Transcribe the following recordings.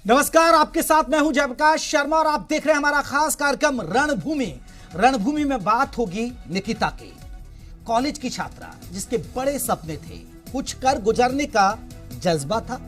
नमस्कार, आपके साथ मैं हूं जयप्रकाश शर्मा और आप देख रहे हैं हमारा खास कार्यक्रम रणभूमि। रणभूमि में बात होगी निकिता की, कॉलेज की छात्रा जिसके बड़े सपने थे, कुछ कर गुजरने का जज्बा था,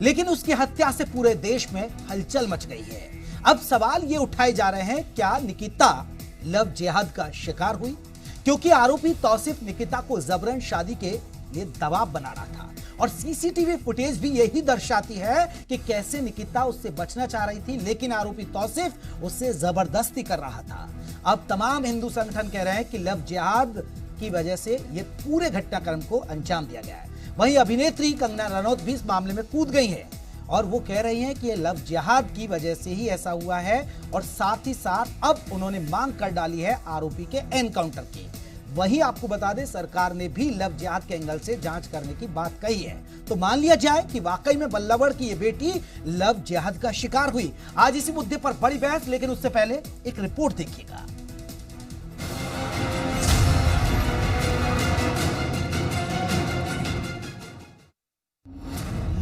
लेकिन उसकी हत्या से पूरे देश में हलचल मच गई है। अब सवाल ये उठाए जा रहे हैं, क्या निकिता लव जिहाद का शिकार हुई? क्योंकि आरोपी तौसीफ निकिता को जबरन शादी के लिए दबाव बना रहा था और सीसीटीवी फुटेज भी यही दर्शाती है कि कैसे निकिता उससे बचना चाह रही थी, लेकिन आरोपी तौसीफ उससे जबरदस्ती कर रहा था। अब तमाम हिंदू संगठन कह रहे हैं कि लव जिहाद की वजह से यह पूरे घटनाक्रम को अंजाम दिया गया है। वहीं अभिनेत्री कंगना रनौत भी इस मामले में कूद गई है और वो कह रही हैं कि ये लव जिहाद की वजह से ही ऐसा हुआ है और साथ ही साथ अब उन्होंने मांग कर डाली है आरोपी के एनकाउंटर की। वहीं आपको बता दें, सरकार ने भी लव जिहाद के एंगल से जांच करने की बात कही है। तो मान लिया जाए कि वाकई में बल्लभगढ़ की ये बेटी लव जिहाद का शिकार हुई। आज इसी मुद्दे पर बड़ी बहस, लेकिन उससे पहले एक रिपोर्ट देखिएगा।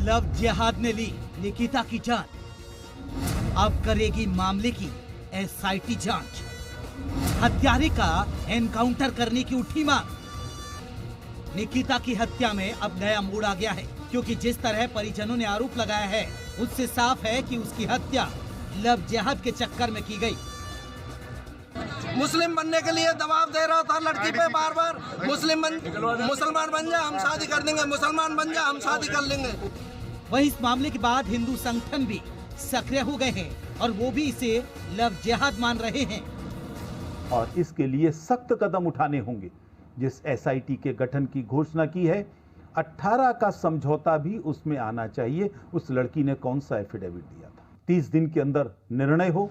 लव जिहाद ने ली निकिता की जान, अब करेगी मामले की एसआईटी जांच। हत्यारे का एनकाउंटर करने की उठी मांग। निकिता की हत्या में अब नया मोड़ आ गया है, क्योंकि जिस तरह परिजनों ने आरोप लगाया है उससे साफ है कि उसकी हत्या लव जिहाद के चक्कर में की गई। मुस्लिम बनने के लिए दबाव दे रहा था लड़की पे बार बार, मुसलमान बन जा हम शादी कर देंगे, मुसलमान बन जा हम शादी कर लेंगे। वहीं इस मामले के बाद हिंदू संगठन भी सक्रिय हो गए हैं और वो भी इसे लव जिहाद मान रहे हैं और इसके लिए सख्त कदम उठाने होंगे। जिस एसआईटी के गठन की घोषणा की है, 18 का समझौता भी उसमें आना चाहिए। उस लड़की ने कौन सा एफिडेविट दिया था? 30 दिन के अंदर निर्णय हो।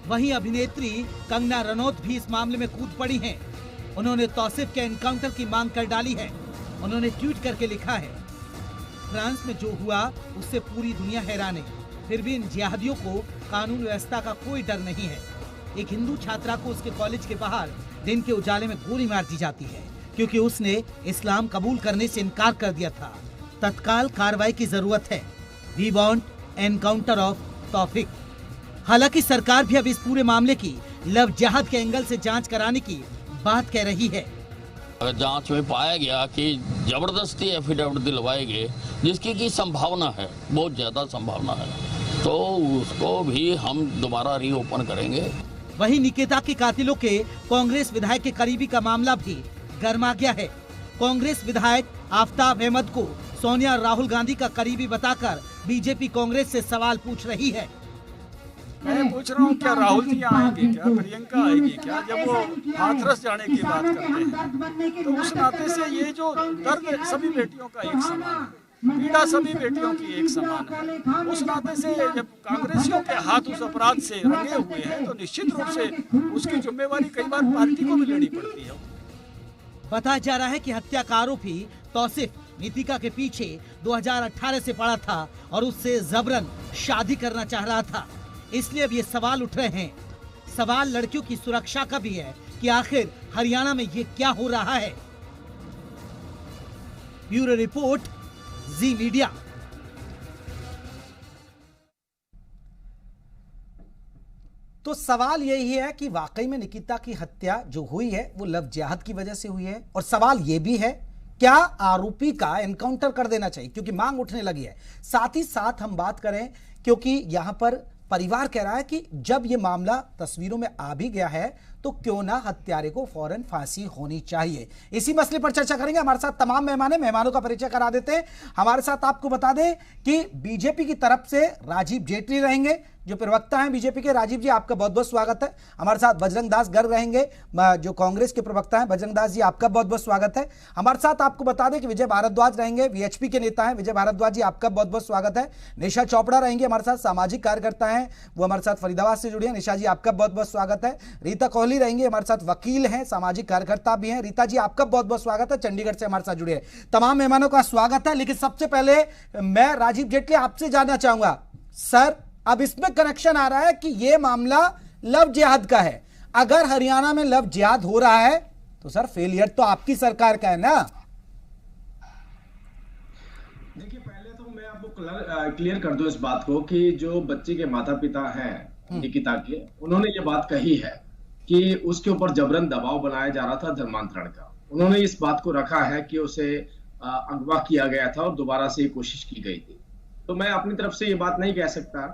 वहीं अभिनेत्री कंगना रनौत भी इस मामले में कूद पड़ी हैं। उन्होंने तौसीफ के एनकाउंटर की मांग कर डाली है। उन्होंने ट्वीट करके लिखा है, फ्रांस में जो हुआ उससे पूरी दुनिया हैरान है, फिर भी इन जिहादियों को कानून व्यवस्था का कोई डर नहीं है। एक हिंदू छात्रा को उसके कॉलेज के बाहर दिन के उजाले में गोली मार दी जाती है क्योंकि उसने इस्लाम कबूल करने से इनकार कर दिया था। तत्काल कार्रवाई की जरूरत है। वी वांट एनकाउंटर ऑफ तौफीक। हालांकि सरकार भी अब इस पूरे मामले की लव जिहाद के एंगल से जांच कराने की बात कह रही है। अगर जांच में पाया गया कि जबरदस्ती एफिडेविट दिलवाए गए, जिसकी की संभावना है, बहुत ज्यादा संभावना है, तो उसको भी हम दोबारा रीओपन करेंगे। वहीं निकिता के कातिलों के कांग्रेस विधायक के करीबी का मामला भी गर्मा गया है। कांग्रेस विधायक आफ्ताब अहमद को सोनिया और राहुल गांधी का करीबी बताकर बीजेपी कांग्रेस से सवाल पूछ रही है। मैं पूछ रहा हूँ, क्या राहुल जी आएंगे, क्या प्रियंका आएगी, क्या जब वो हाथरस जाने की बात करते हैं? तो उस नाते से ये जो दर्द सभी बेटियों का एक समान है, पीड़ा सभी बेटियों की एक समान है। उस नाते से जब कांग्रेसियों के हाथ उस अपराध से रंगे हुए हैं तो निश्चित रूप से उसकी जिम्मेवारी कई बार पार्टी को भी लेनी पड़ती है। बताया जा रहा है कि हत्या का आरोपी तौसीफ निकिता के पीछे 2018 से पड़ा था और उससे जबरन शादी करना चाह रहा था। इसलिए अब ये सवाल उठ रहे हैं। सवाल लड़कियों की सुरक्षा का भी है कि आखिर हरियाणा में ये क्या हो रहा है। ब्यूरो रिपोर्ट, जी मीडिया। तो सवाल यही है कि वाकई में निकिता की हत्या जो हुई है वो लव जिहाद की वजह से हुई है, और सवाल ये भी है, क्या आरोपी का एनकाउंटर कर देना चाहिए, क्योंकि मांग उठने लगी है। साथ ही साथ हम बात करें, क्योंकि यहां पर परिवार कह रहा है कि जब ये मामला तस्वीरों में आ भी गया है तो क्यों ना हत्यारे को फौरन फांसी होनी चाहिए। इसी मसले पर चर्चा करेंगे। हमारे साथ तमाम मेहमानों का परिचय करा देते हैं। हमारे साथ आपको बता दें कि बीजेपी की तरफ से राजीव जेटली रहेंगे, जो प्रवक्ता हैं बीजेपी के। राजीव जी, आपका बहुत बहुत स्वागत है। हमारे साथ बजरंग दास गर्ग रहेंगे, जो कांग्रेस के प्रवक्ता हैं। बजरंग दास जी, आपका बहुत बहुत स्वागत है। हमारे साथ आपको बता दें कि विजय भारद्वाज रहेंगे, वीएचपी के नेता हैं। विजय भारद्वाज जी, आपका बहुत बहुत स्वागत है। निशा चोपड़ा रहेंगे हमारे साथ, सामाजिक कार्यकर्ता हैं, वो हमारे साथ फरीदाबाद से जुड़ी हैं। निशा जी, आपका बहुत बहुत स्वागत है। रीता कोहली रहेंगे हमारे साथ, वकील हैं, सामाजिक कार्यकर्ता भी हैं। रीता जी, आपका बहुत बहुत स्वागत है, चंडीगढ़ से हमारे साथ जुड़े हैं। तमाम मेहमानों का स्वागत है। लेकिन सबसे पहले मैं राजीव जेटली आपसे जानना चाहूंगा, सर, अब इसमें कनेक्शन आ रहा है कि यह मामला लव जिहाद का है। अगर हरियाणा में लव जिहाद हो रहा है तो सर फेलियर तो आपकी सरकार का है ना। देखिए, पहले तो मैं आपको क्लियर कर दो इस बात को कि जो बच्चे के माता पिता हैं निकिता के, उन्होंने ये बात कही है कि उसके ऊपर जबरन दबाव बनाया जा रहा था धर्मांतरण का। उन्होंने इस बात को रखा है कि उसे अगवा किया गया था और दोबारा से कोशिश की गई थी। तो मैं अपनी तरफ से ये बात नहीं कह सकता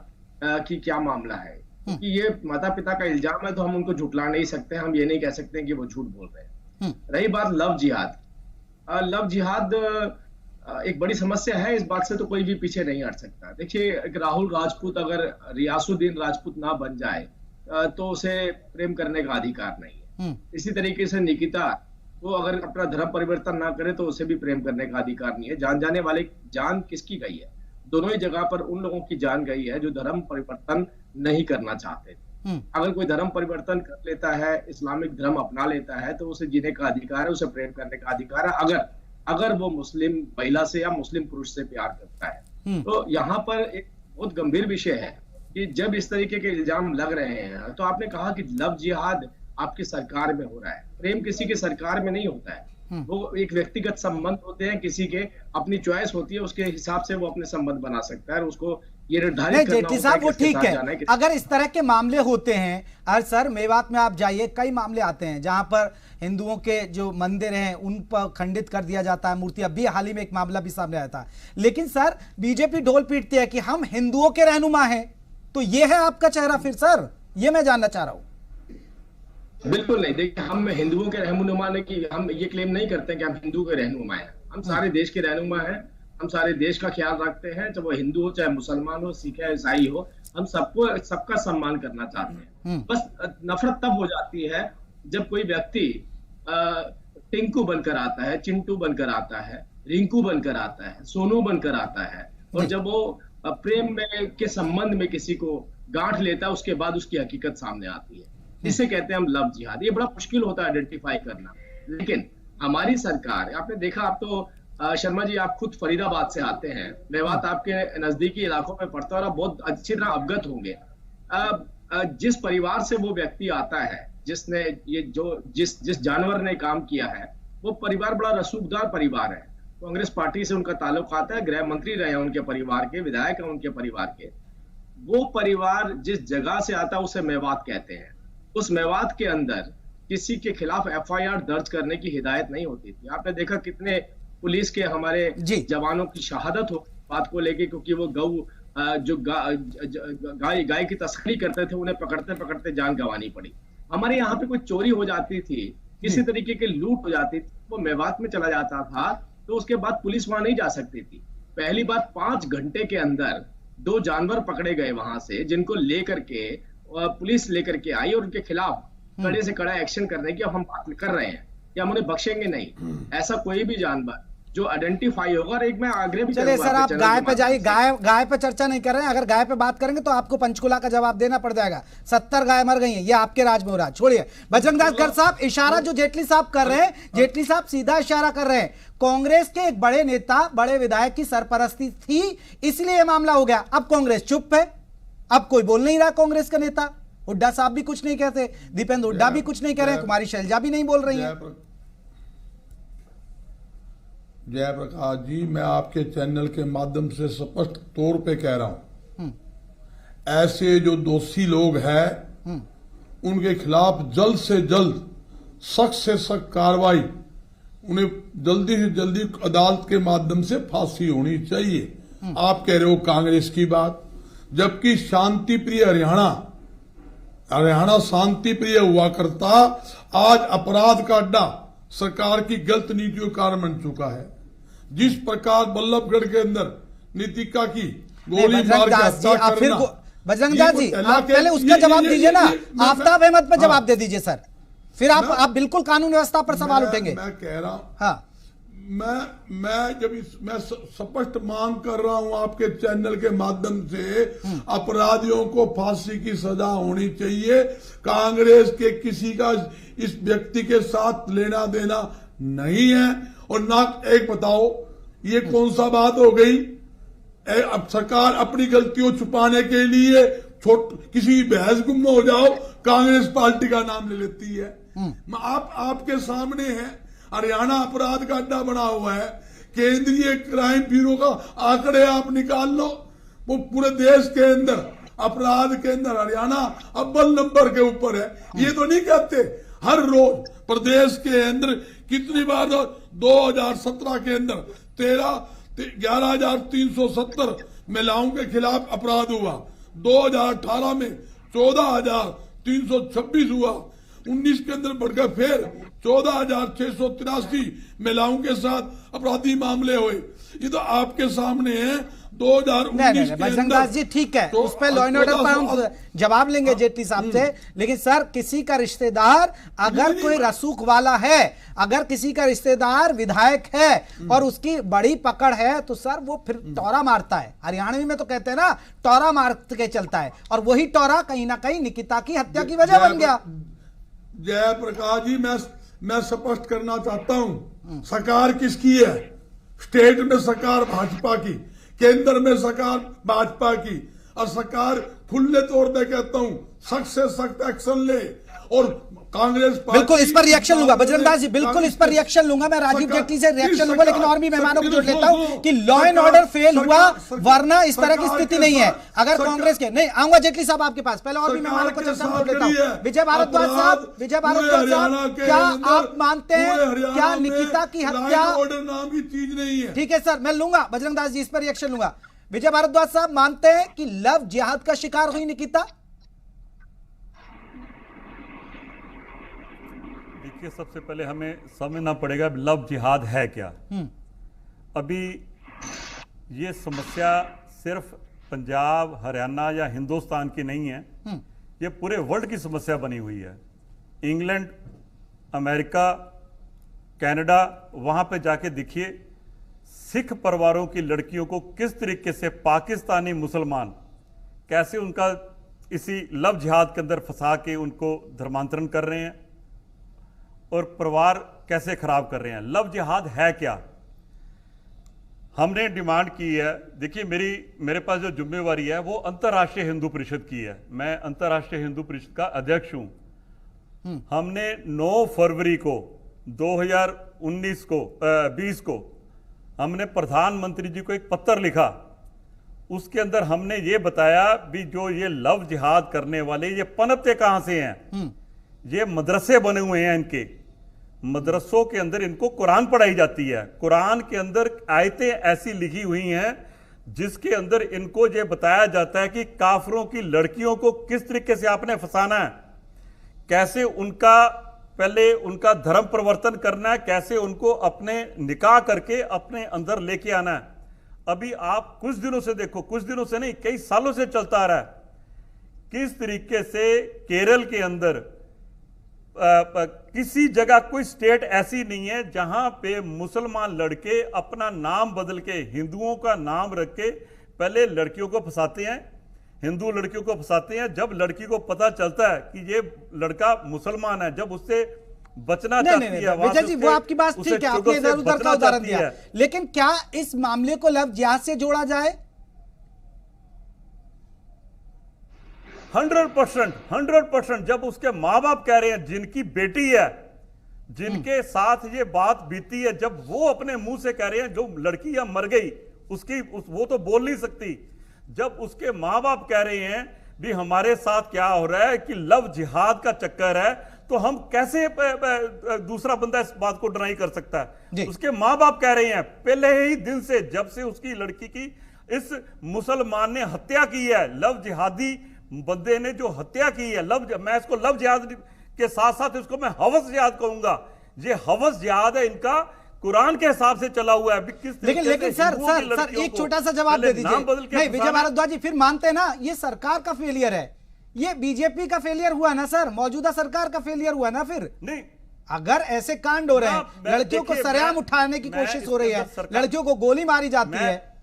कि क्या मामला है, क्योंकि ये माता पिता का इल्जाम है तो हम उनको झुठला नहीं सकते। हम ये नहीं कह सकते कि वो झूठ बोल रहे हैं। रही बात लव जिहाद, लव जिहाद एक बड़ी समस्या है। इस बात से तो कोई भी पीछे नहीं हट सकता। देखिए, एक राहुल राजपूत अगर रियासुद्दीन राजपूत ना बन जाए तो उसे प्रेम करने का अधिकार नहीं है। इसी तरीके से निकिता वो अगर अपना धर्म परिवर्तन ना करे तो उसे भी प्रेम करने का अधिकार नहीं है। जान जाने वाले जान किसकी गई है? दोनों ही जगह पर उन लोगों की जान गई है जो धर्म परिवर्तन नहीं करना चाहते थे। अगर कोई धर्म परिवर्तन कर लेता है, इस्लामिक धर्म अपना लेता है, तो उसे जीने का अधिकार है, उसे प्रेम करने का अधिकार है, अगर वो मुस्लिम महिला से या मुस्लिम पुरुष से प्यार करता है। तो यहाँ पर एक बहुत गंभीर विषय है कि जब इस तरीके के इल्जाम लग रहे हैं, तो आपने कहा कि लव जिहाद आपकी सरकार में हो रहा है। प्रेम किसी की सरकार में नहीं होता है, वो एक व्यक्तिगत संबंध होते हैं, किसी के अपनी चॉइस होती है, उसके हिसाब से वो अपने संबंध बना सकता है और उसको ये निर्धारित करना होता है कि वो इसके ठीक साथ है। जाना है। अगर इस तरह के मामले होते हैं, और सर मेवात में आप जाइए, कई मामले आते हैं जहां पर हिंदुओं के जो मंदिर हैं उन पर खंडित कर दिया जाता है मूर्ति। अभी हाल ही में एक मामला भी सामने आया था। लेकिन सर बीजेपी ढोल पीटती है कि हम हिंदुओं के रहनुमा हैं, तो ये है आपका चेहरा फिर सर? ये मैं जानना चाह रहा हूं। बिल्कुल नहीं। देखिए, हम हिंदुओं के रहनुमा ने कि हम ये क्लेम नहीं करते कि हम हिंदू के रहनुमा हैं। हम सारे देश के रहनुमा हैं। हम सारे देश का ख्याल रखते हैं, चाहे वो हिंदू हो, चाहे मुसलमान हो, सिख है, ईसाई हो। हम सबका सम्मान करना चाहते हैं। बस नफरत तब हो जाती है जब कोई व्यक्ति टिंकू बनकर आता है, चिंटू बनकर आता है, रिंकू बनकर आता है, सोनू बनकर आता है, और जब वो प्रेम में के संबंध में किसी को गांठ लेता है, उसके बाद उसकी हकीकत सामने आती है। इसे कहते हैं हम लव जिहाद। ये बड़ा मुश्किल होता है आइडेंटिफाई करना। लेकिन हमारी सरकार, आपने देखा, आप तो शर्मा जी आप खुद फरीदाबाद से आते हैं, मेवात आपके नजदीकी इलाकों में पड़ता है और आप बहुत अच्छी तरह अवगत होंगे। जिस परिवार से वो व्यक्ति आता है, जिसने ये जिस जानवर ने काम किया है, वो परिवार बड़ा रसूखदार परिवार है। कांग्रेस पार्टी से उनका ताल्लुक आता है, गृह मंत्री रहे हैं उनके परिवार के, विधायक हैं उनके परिवार के। वो परिवार जिस जगह से आता है उसे मेवात कहते हैं। उस मेवात के अंदर किसी के खिलाफ एफआईआर दर्ज करने की हिदायत नहीं होती थी। आपने देखा कितने पुलिस के हमारे जवानों की शहादत हो बात को लेके, क्योंकि वो जो गाय की तस्करी करते थे, उन्हें पकड़ते पकड़ते जान गंवानी पड़ी। हमारे यहाँ पे कोई चोरी हो जाती थी, किसी तरीके की लूट हो जाती थी, वो मेवात में चला जाता था, तो उसके बाद पुलिस वहां नहीं जा सकती थी। पहली बात, 5 घंटे के अंदर 2 जानवर पकड़े गए वहां से, जिनको लेकर के पुलिस लेकर के आई और उनके खिलाफ कड़े से कड़ा एक्शन करने की अब हम बात कर रहे हैं कि हम उन्हें बख्शेंगे नहीं। ऐसा कोई भी जानवर जो आइडेंटिफाई होगा। और एक मैं आग्रह भी चलिए सर, आप गाय पे जाइए। गाय पे चर्चा नहीं कर रहे हैं। अगर गाय पे बात करेंगे तो आपको पंचकुला का जवाब देना पड़ जाएगा। 70 गाय मर गई हैं, ये आपके राज में हो रहा है। छोड़िए बजरंग दास गर्ग साहब, इशारा जो जेटली साहब कर रहे हैं, जेटली साहब सीधा इशारा कर रहे हैं, कांग्रेस के एक बड़े नेता, बड़े विधायक की सरपरस्ती थी, इसलिए मामला हो गया। अब कांग्रेस चुप है, अब कोई बोल नहीं रहा कांग्रेस का नेता। हुड्डा साहब भी कुछ नहीं कहते, दीपेंद्र हुड्डा भी कुछ नहीं कह रहे हैं, कुमारी शैलजा भी नहीं बोल रही है। जयप्रकाश जी, मैं आपके चैनल के माध्यम से स्पष्ट तौर पे कह रहा हूं, ऐसे जो दोषी लोग हैं उनके खिलाफ जल्द से जल्द सख्त से सख्त कार्रवाई, उन्हें जल्दी से जल्दी अदालत के माध्यम से फांसी होनी चाहिए। आप कह रहे हो कांग्रेस की बात, जबकि शांति प्रिय हरियाणा शांति प्रिय हुआ करता, आज अपराध का अड्डा सरकार की गलत नीतियों का कारण बन चुका है। जिस प्रकार बल्लभगढ़ के अंदर नीतिका की गोली मार के हत्या करना, बजरंग दास जी आप पहले उसका जवाब दीजिए ना, आफ्ताब अहमद पे जवाब दे दीजिए सर, फिर आप बिल्कुल कानून व्यवस्था पर सवाल उठेंगे। मैं कह रहा हूं, हाँ, मैं स्पष्ट मांग कर रहा हूं आपके चैनल के माध्यम से, अपराधियों को फांसी की सजा होनी चाहिए। कांग्रेस के किसी का इस व्यक्ति के साथ लेना देना नहीं है। और ना, एक बताओ, ये कौन सा बात हो गई? अब सरकार अपनी गलतियों छुपाने के लिए किसी बहस गुम हो जाओ, कांग्रेस पार्टी का नाम ले लेती है। आपके सामने है, हरियाणा अपराध का अड्डा बना हुआ है। केंद्रीय क्राइम ब्यूरो का आंकड़े आप निकाल लो, वो पूरे देश के अंदर अपराध के अंदर हरियाणा अव्वल नंबर के ऊपर है। ये तो नहीं कहते, हर रोज प्रदेश के अंदर कितनी बार 2017 के अंदर 11,370 महिलाओं के खिलाफ अपराध हुआ, 2018 में 14,326 हुआ, 19 के अंदर बढ़कर फिर 14,683 महिलाओं के साथ अपराधी मामले हुए। ये तो आपके सामने है। 2019 के बजरंगदास जी ठीक है, तो उस पर लॉ एंड ऑर्डर पर हम जवाब लेंगे जेटली साहब से, लेकिन सर किसी का रिश्तेदार अगर कोई रसूख वाला है, अगर किसी का रिश्तेदार विधायक है और उसकी बड़ी पकड़ है तो सर वो फिर टोरा मारता है। हरियाणवी में तो कहते हैं ना, टोरा मार के चलता है, और वही टोरा कहीं ना कहीं निकिता की हत्या की वजह बन गया। जयप्रकाश जी, मैं स्पष्ट करना चाहता हूं, सरकार किसकी है? स्टेट में सरकार भाजपा की, केंद्र में सरकार भाजपा की, और सरकार खुले तौर पे कहता हूं सख्त से सख्त एक्शन ले। और कांग्रेस बिल्कुल इस पर रिएक्शन लूंगा बजरंगदास जी, बिल्कुल इस पर रिएक्शन लूंगा मैं, राजीव जेटली से रिएक्शन लूंगा, लेकिन और भी मेहमानों को जोड़ लेता हूं कि लॉ एंड ऑर्डर फेल हुआ, वरना इस तरह की स्थिति नहीं है। अगर कांग्रेस के नहीं आऊंगा जेटली साहब आपके पास, पहले और भी मेहमानों को चर्चा में जोड़ लेता हूं। विजय भारद्वाज साहब, विजय भारद्वाज साहब, क्या आप मानते हैं क्या निकिता की हत्या ऑर्डर नाम की चीज नहीं है? ठीक है सर, मैं लूंगा बजरंगदास जी, इस पर रिएक्शन लूंगा। विजय भारद्वाज साहब मानते हैं कि लव जिहाद का शिकार हुई निकिता? देखिए, सबसे पहले हमें समझना पड़ेगा लव जिहाद है क्या। अभी ये समस्या सिर्फ पंजाब, हरियाणा या हिंदुस्तान की नहीं है, ये पूरे वर्ल्ड की समस्या बनी हुई है। इंग्लैंड, अमेरिका, कनाडा, वहां पे जाके देखिए सिख परिवारों की लड़कियों को किस तरीके से पाकिस्तानी मुसलमान कैसे उनका इसी लव जिहाद के अंदर फंसा के उनको धर्मांतरण कर रहे हैं और परिवार कैसे खराब कर रहे हैं। लव जिहाद है क्या? हमने डिमांड की है, देखिए मेरे पास जो जिम्मेवारी है वो अंतर्राष्ट्रीय हिंदू परिषद की है। मैं अंतर्राष्ट्रीय हिंदू परिषद का अध्यक्ष हूं। हमने 9 फरवरी को 2020 को हमने प्रधानमंत्री जी को एक पत्र लिखा। उसके अंदर हमने ये बताया भी जो ये लव जिहाद करने वाले ये पनपते कहां से हैं। ये मदरसे बने हुए हैं, इनके मदरसों के अंदर इनको कुरान पढ़ाई जाती है। कुरान के अंदर आयतें ऐसी लिखी हुई हैं जिसके अंदर इनको ये बताया जाता है कि काफिरों की लड़कियों को किस तरीके से आपने फंसाना है, कैसे उनका पहले उनका धर्म परिवर्तन करना है, कैसे उनको अपने निकाह करके अपने अंदर लेके आना है। अभी आप कुछ दिनों से देखो, कुछ दिनों से नहीं कई सालों से चलता आ रहा है किस तरीके से केरल के अंदर किसी जगह कोई स्टेट ऐसी नहीं है जहां पे मुसलमान लड़के अपना नाम बदल के हिंदुओं का नाम रख के पहले लड़कियों को फंसाते हैं, हिंदू लड़कियों को फंसाते हैं। जब लड़की को पता चलता है कि ये लड़का मुसलमान है, जब उससे बचना चाहती है, विजय जी वो आपकी बात ठीक है, आपने इधर उधर का उदाहरण दिया, लेकिन क्या इस मामले को लव जिहाद से जोड़ा जाए? 100% जब उसके माँ बाप कह रहे हैं, जिनकी बेटी है, जिनके साथ ये बात बीती है, जब वो अपने मुंह से कह रहे हैं जो लड़की या मर गई वो तो बोल नहीं सकती, जब उसके माँ बाप कह रहे हैं भी हमारे साथ क्या हो रहा है कि लव जिहाद का चक्कर है, तो हम कैसे दूसरा बंदा इस बात को डिनाई कर सकता है? उसके माँ बाप कह रहे हैं पहले ही दिन से, जब से उसकी लड़की की इस मुसलमान ने हत्या की है, लव जिहादी बंदे ने जो हत्या की है, मैं इसको लव जिहाद के साथ साथ इसको मैं हवस जिहाद कहूंगा। ये हवस जिहाद है इनका, कुरान के हिसाब से चला हुआ है। लेकिन सर एक छोटा सा जवाब दे दीजिए। नहीं विजय भारद्वाज जी, फिर मानते हैं ना ये सरकार का फेलियर है, ये बीजेपी का फेलियर हुआ ना सर, मौजूदा सरकार का फेलियर हुआ ना? फिर नहीं, अगर ऐसे कांड हो रहे हैं, लड़कियों को सरेआम उठाने की कोशिश हो रही है, लड़कियों को गोली मारी जाती है।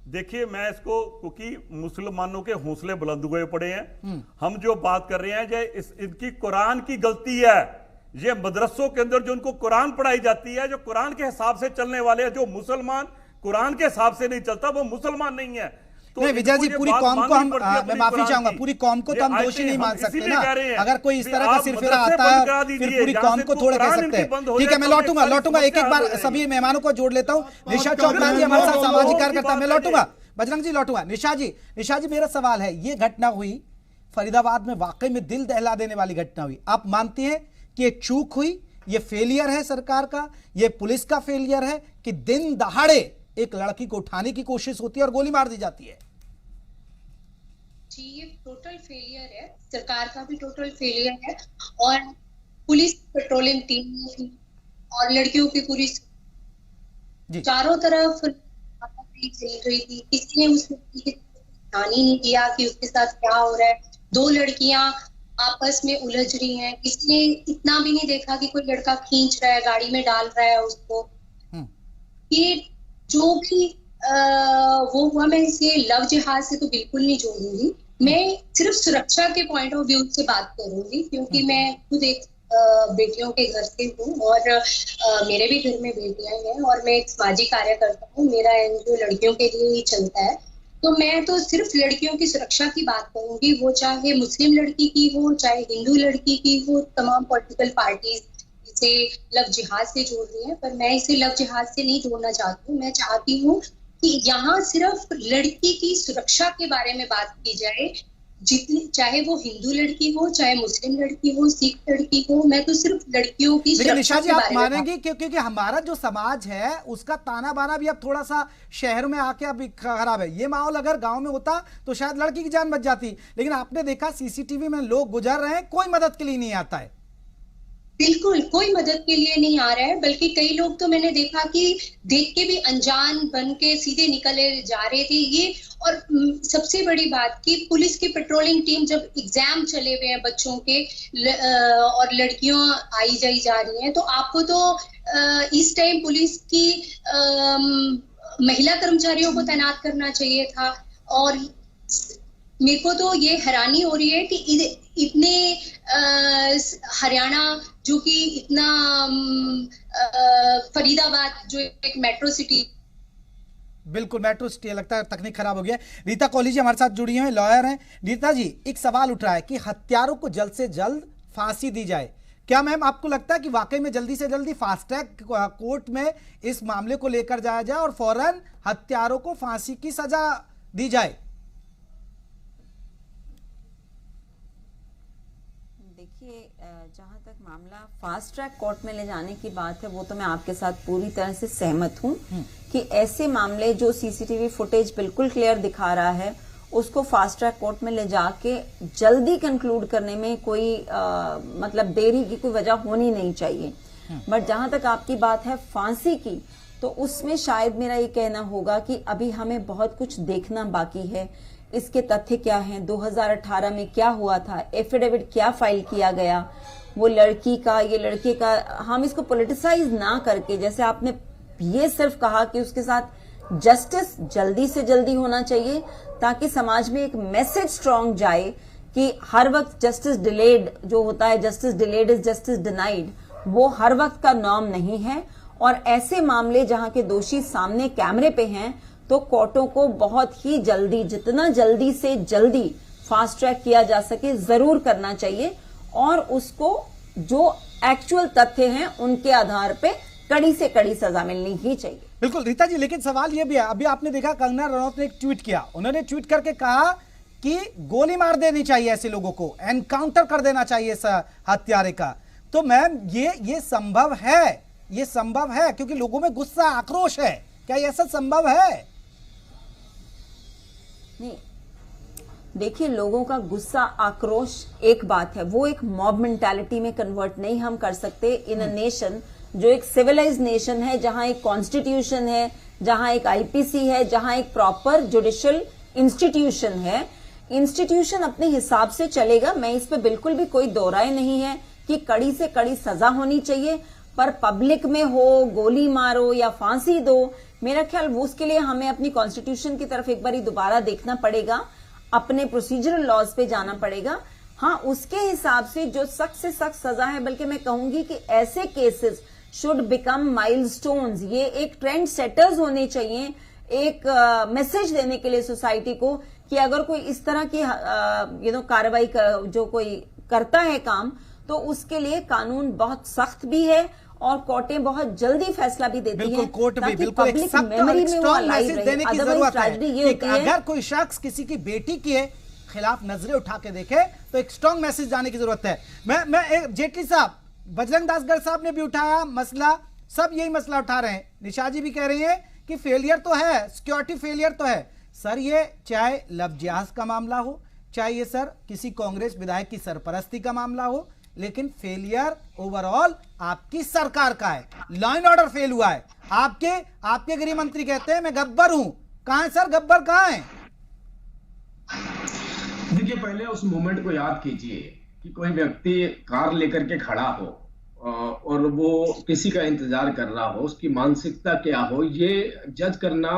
देखिए मैं इसको, क्योंकि मुसलमानों के हौसले बुलंद हुए पड़े हैं, हम जो बात कर रहे हैं इनकी कुरान की गलती है। ये मदरसों के अंदर जो उनको कुरान पढ़ाई जाती है, जो कुरान के हिसाब से चलने वाले हैं, जो मुसलमान कुरान के हिसाब से नहीं चलता वो मुसलमान नहीं है। नहीं विजय जी, पूरी कौम को हम, मैं माफी चाहूंगा, पूरी कौम को तो हम दोषी नहीं मान सकते ना। अगर कोई इस तरह का सिरफिरा आता है फिर पूरी कौम को थोड़ा कह सकते हैं। ठीक है, मैं लौटूंगा एक बार सभी मेहमानों को जोड़ लेता हूँ। निशा चौपड़ा जी हमारे साथ सामाजिक कार्यकर्ता, मैं लौटूंगा। बजरंग जी लौटूंगा। निशा जी मेरा सवाल है, ये घटना हुई फरीदाबाद में, वाकई में दिल दहला देने वाली घटना हुई। आप मानती हैं कि ये चूक हुई, ये फेलियर है सरकार का, ये पुलिस का फेलियर है कि दिन दहाड़े एक लड़की को उठाने की कोशिश होती है और गोली मार दी जाती है? जी, ये टोटल फेलियर है, सरकार का भी टोटल फेलियर है, और पुलिस पेट्रोलिंग टीम और लड़कियों की पूरी चारों तरफ चल रही थी। किसी ने उसमें ध्यान ही नहीं दिया कि उसके साथ क्या हो रहा है। 2 लड़कियां आपस में उलझ रही हैं, किसी ने इतना भी नहीं देखा कि कोई लड़का खींच रहा है, गाड़ी में डाल रहा है उसको। ये जो भी वो हुआ, मैं इसे लव जिहाद से तो बिल्कुल नहीं जोड़ूंगी। मैं सिर्फ सुरक्षा के पॉइंट ऑफ व्यू से बात करूंगी, क्योंकि मैं खुद एक बेटियों के घर से हूँ और मेरे भी घर में बेटियां हैं और मैं एक सामाजिक कार्यकर्ता हूँ। मेरा एनजीओ लड़कियों के लिए ही चलता है, तो मैं तो सिर्फ लड़कियों की सुरक्षा की बात करूंगी, वो चाहे मुस्लिम लड़की की हो, चाहे हिंदू लड़की की हो। तमाम पॉलिटिकल पार्टीज इसे लव जिहाद से जोड़ रही हैं, पर मैं इसे लव जिहाद से नहीं जोड़ना चाहती हूँ। मैं चाहती हूँ कि यहाँ सिर्फ लड़की की सुरक्षा के बारे में बात की जाए, जितनी, चाहे वो हिंदू लड़की हो, चाहे मुस्लिम लड़की हो, सिख लड़की हो। मैं तो सिर्फ लड़कियों की सुरक्षा के बारे में मानेंगे, क्योंकि हमारा जो समाज है उसका ताना बाना भी अब थोड़ा सा शहर में आके अब खराब है। ये माहौल अगर गांव में होता तो शायद लड़की की जान बच जाती, लेकिन आपने देखा सीसीटीवी में लोग गुजर रहे हैं, कोई मदद के लिए नहीं आता है। बिल्कुल कोई मदद के लिए नहीं आ रहा है, बल्कि कई लोग तो मैंने देखा कि देख के भी अनजान बन के सीधे निकले जा रहे थे। ये और सबसे बड़ी बात कि पुलिस की पेट्रोलिंग टीम, जब एग्जाम चले हुए हैं बच्चों के और लड़कियां आई जाई जा रही हैं, तो आपको तो इस टाइम पुलिस की महिला कर्मचारियों को तैनात करना चाहिए था। और मेरे को तो ये हैरानी हो रही है कि इतने हरियाणा जो कि इतना फरीदाबाद जो एक मेट्रो सिटी, बिल्कुल मेट्रो सिटी, लगता है तकनीक खराब हो गया। रीता कोहली जी हमारे साथ जुड़ी हैं, लॉयर हैं। रीता जी, एक सवाल उठ रहा है कि हत्यारों को जल्द से जल्द फांसी दी जाए। क्या मैम आपको लगता है कि वाकई में जल्दी से जल्दी फास्ट ट्रैक कोर्ट में इस मामले को लेकर जाया जाए और फौरन हत्यारों को फांसी की सजा दी जाए? जहां तक मामला फास्ट ट्रैक कोर्ट में ले जाने की बात है, वो तो मैं आपके साथ पूरी तरह से सहमत हूं कि ऐसे मामले जो सीसीटीवी फुटेज बिल्कुल क्लियर दिखा रहा है, उसको फास्ट ट्रैक कोर्ट में ले जाके जल्दी कंक्लूड करने में कोई मतलब देरी की कोई वजह होनी नहीं चाहिए। बट जहां तक आपकी बात है फांसी की, तो उसमें शायद मेरा ये कहना होगा कि अभी हमें बहुत कुछ देखना बाकी है। इसके तथ्य क्या हैं, 2018 में क्या हुआ था, एफिडेविट क्या फाइल किया गया, वो लड़की का, ये लड़के का, हम इसको पॉलिटिसाइज ना करके, जैसे आपने ये सिर्फ कहा कि उसके साथ जस्टिस जल्दी से जल्दी होना चाहिए, ताकि समाज में एक मैसेज स्ट्रांग जाए कि हर वक्त जस्टिस डिलेड जो होता है, justice delayed is justice denied, वो हर वक्त का नॉर्म नहीं है। और ऐसे मामले जहां के दोषी सामने कैमरे पे हैं, तो कोर्टों को बहुत ही जल्दी, जितना जल्दी से जल्दी फास्ट ट्रैक किया जा सके जरूर करना चाहिए, और उसको जो एक्चुअल तथ्य हैं उनके आधार पे कड़ी से कड़ी सजा मिलनी ही चाहिए। बिल्कुल रीता जी, लेकिन सवाल यह भी है, अभी आपने देखा कंगना रनौत ने एक ट्वीट किया, उन्होंने ट्वीट करके कहा कि गोली मार देनी चाहिए ऐसे लोगों को, एनकाउंटर कर देना चाहिए हत्यारे का। तो मैम ये संभव है, ये संभव है क्योंकि लोगों में गुस्सा, आक्रोश है, क्या ये ऐसा संभव है? नहीं, देखिए, लोगों का गुस्सा, आक्रोश एक बात है, वो एक मॉब मेंटालिटी में कन्वर्ट नहीं हम कर सकते इन अ नेशन जो एक सिविलाइज्ड नेशन है, जहां एक कॉन्स्टिट्यूशन है, जहां एक आईपीसी है, जहां एक प्रॉपर जुडिशियल इंस्टीट्यूशन है। इंस्टीट्यूशन अपने हिसाब से चलेगा, मैं इस पे बिल्कुल भी कोई दो राय नहीं है कि कड़ी से कड़ी सजा होनी चाहिए, पर पब्लिक में हो, गोली मारो या फांसी दो, मेरा ख्याल वो उसके लिए हमें अपनी कॉन्स्टिट्यूशन की तरफ एक बार दोबारा देखना पड़ेगा, अपने प्रोसीजरल लॉज पे जाना पड़ेगा। हाँ, उसके हिसाब से जो सख्त से सख्त सजा है, बल्कि मैं कहूंगी कि ऐसे केसेस शुड बिकम माइलस्टोन्स, ये एक ट्रेंड सेटर्स होने चाहिए एक मैसेज देने के लिए सोसाइटी को कि अगर कोई इस तरह की कार्रवाई जो कोई करता है काम, तो उसके लिए कानून बहुत सख्त भी है और कोर्टें बहुत जल्दी फैसला भी देती बिल्कुल, हैं, कोर्ट भी ताकि बिल्कुल एक पब्लिक सख्त और मेमोरी एक में वो स्ट्रॉन्ग लाइव मैसेज रहे। देने की अदरवाइज जरूरत ट्रेजेडी ये है होती कि है अगर कोई शख्स किसी की बेटी के खिलाफ नजरें उठा के देखे तो एक स्ट्रॉन्ग मैसेज जाने की जरूरत है। मैं जेटली साहब, बजरंग दास गढ़ साहब ने भी उठाया मसला, सब यही मसला उठा रहे हैं। निशा जी भी कह रही है कि फेलियर तो है, सिक्योरिटी फेलियर तो है सर। ये चाहे लव जिहाद का मामला हो, चाहे ये सर किसी कांग्रेस विधायक की सरपरस्ती का मामला हो, लेकिन फेलियर ओवरऑल आपकी सरकार का है। लॉ एंड ऑर्डर फेल हुआ है। आपके गृह मंत्री कहते हैं मैं गब्बर हूं। कहां है सर, गब्बर कहां है? देखिए, पहले उस मोमेंट को याद कीजिए कि कोई व्यक्ति कार लेकर के खड़ा हो और वो किसी का इंतजार कर रहा हो, उसकी मानसिकता क्या हो, ये जज करना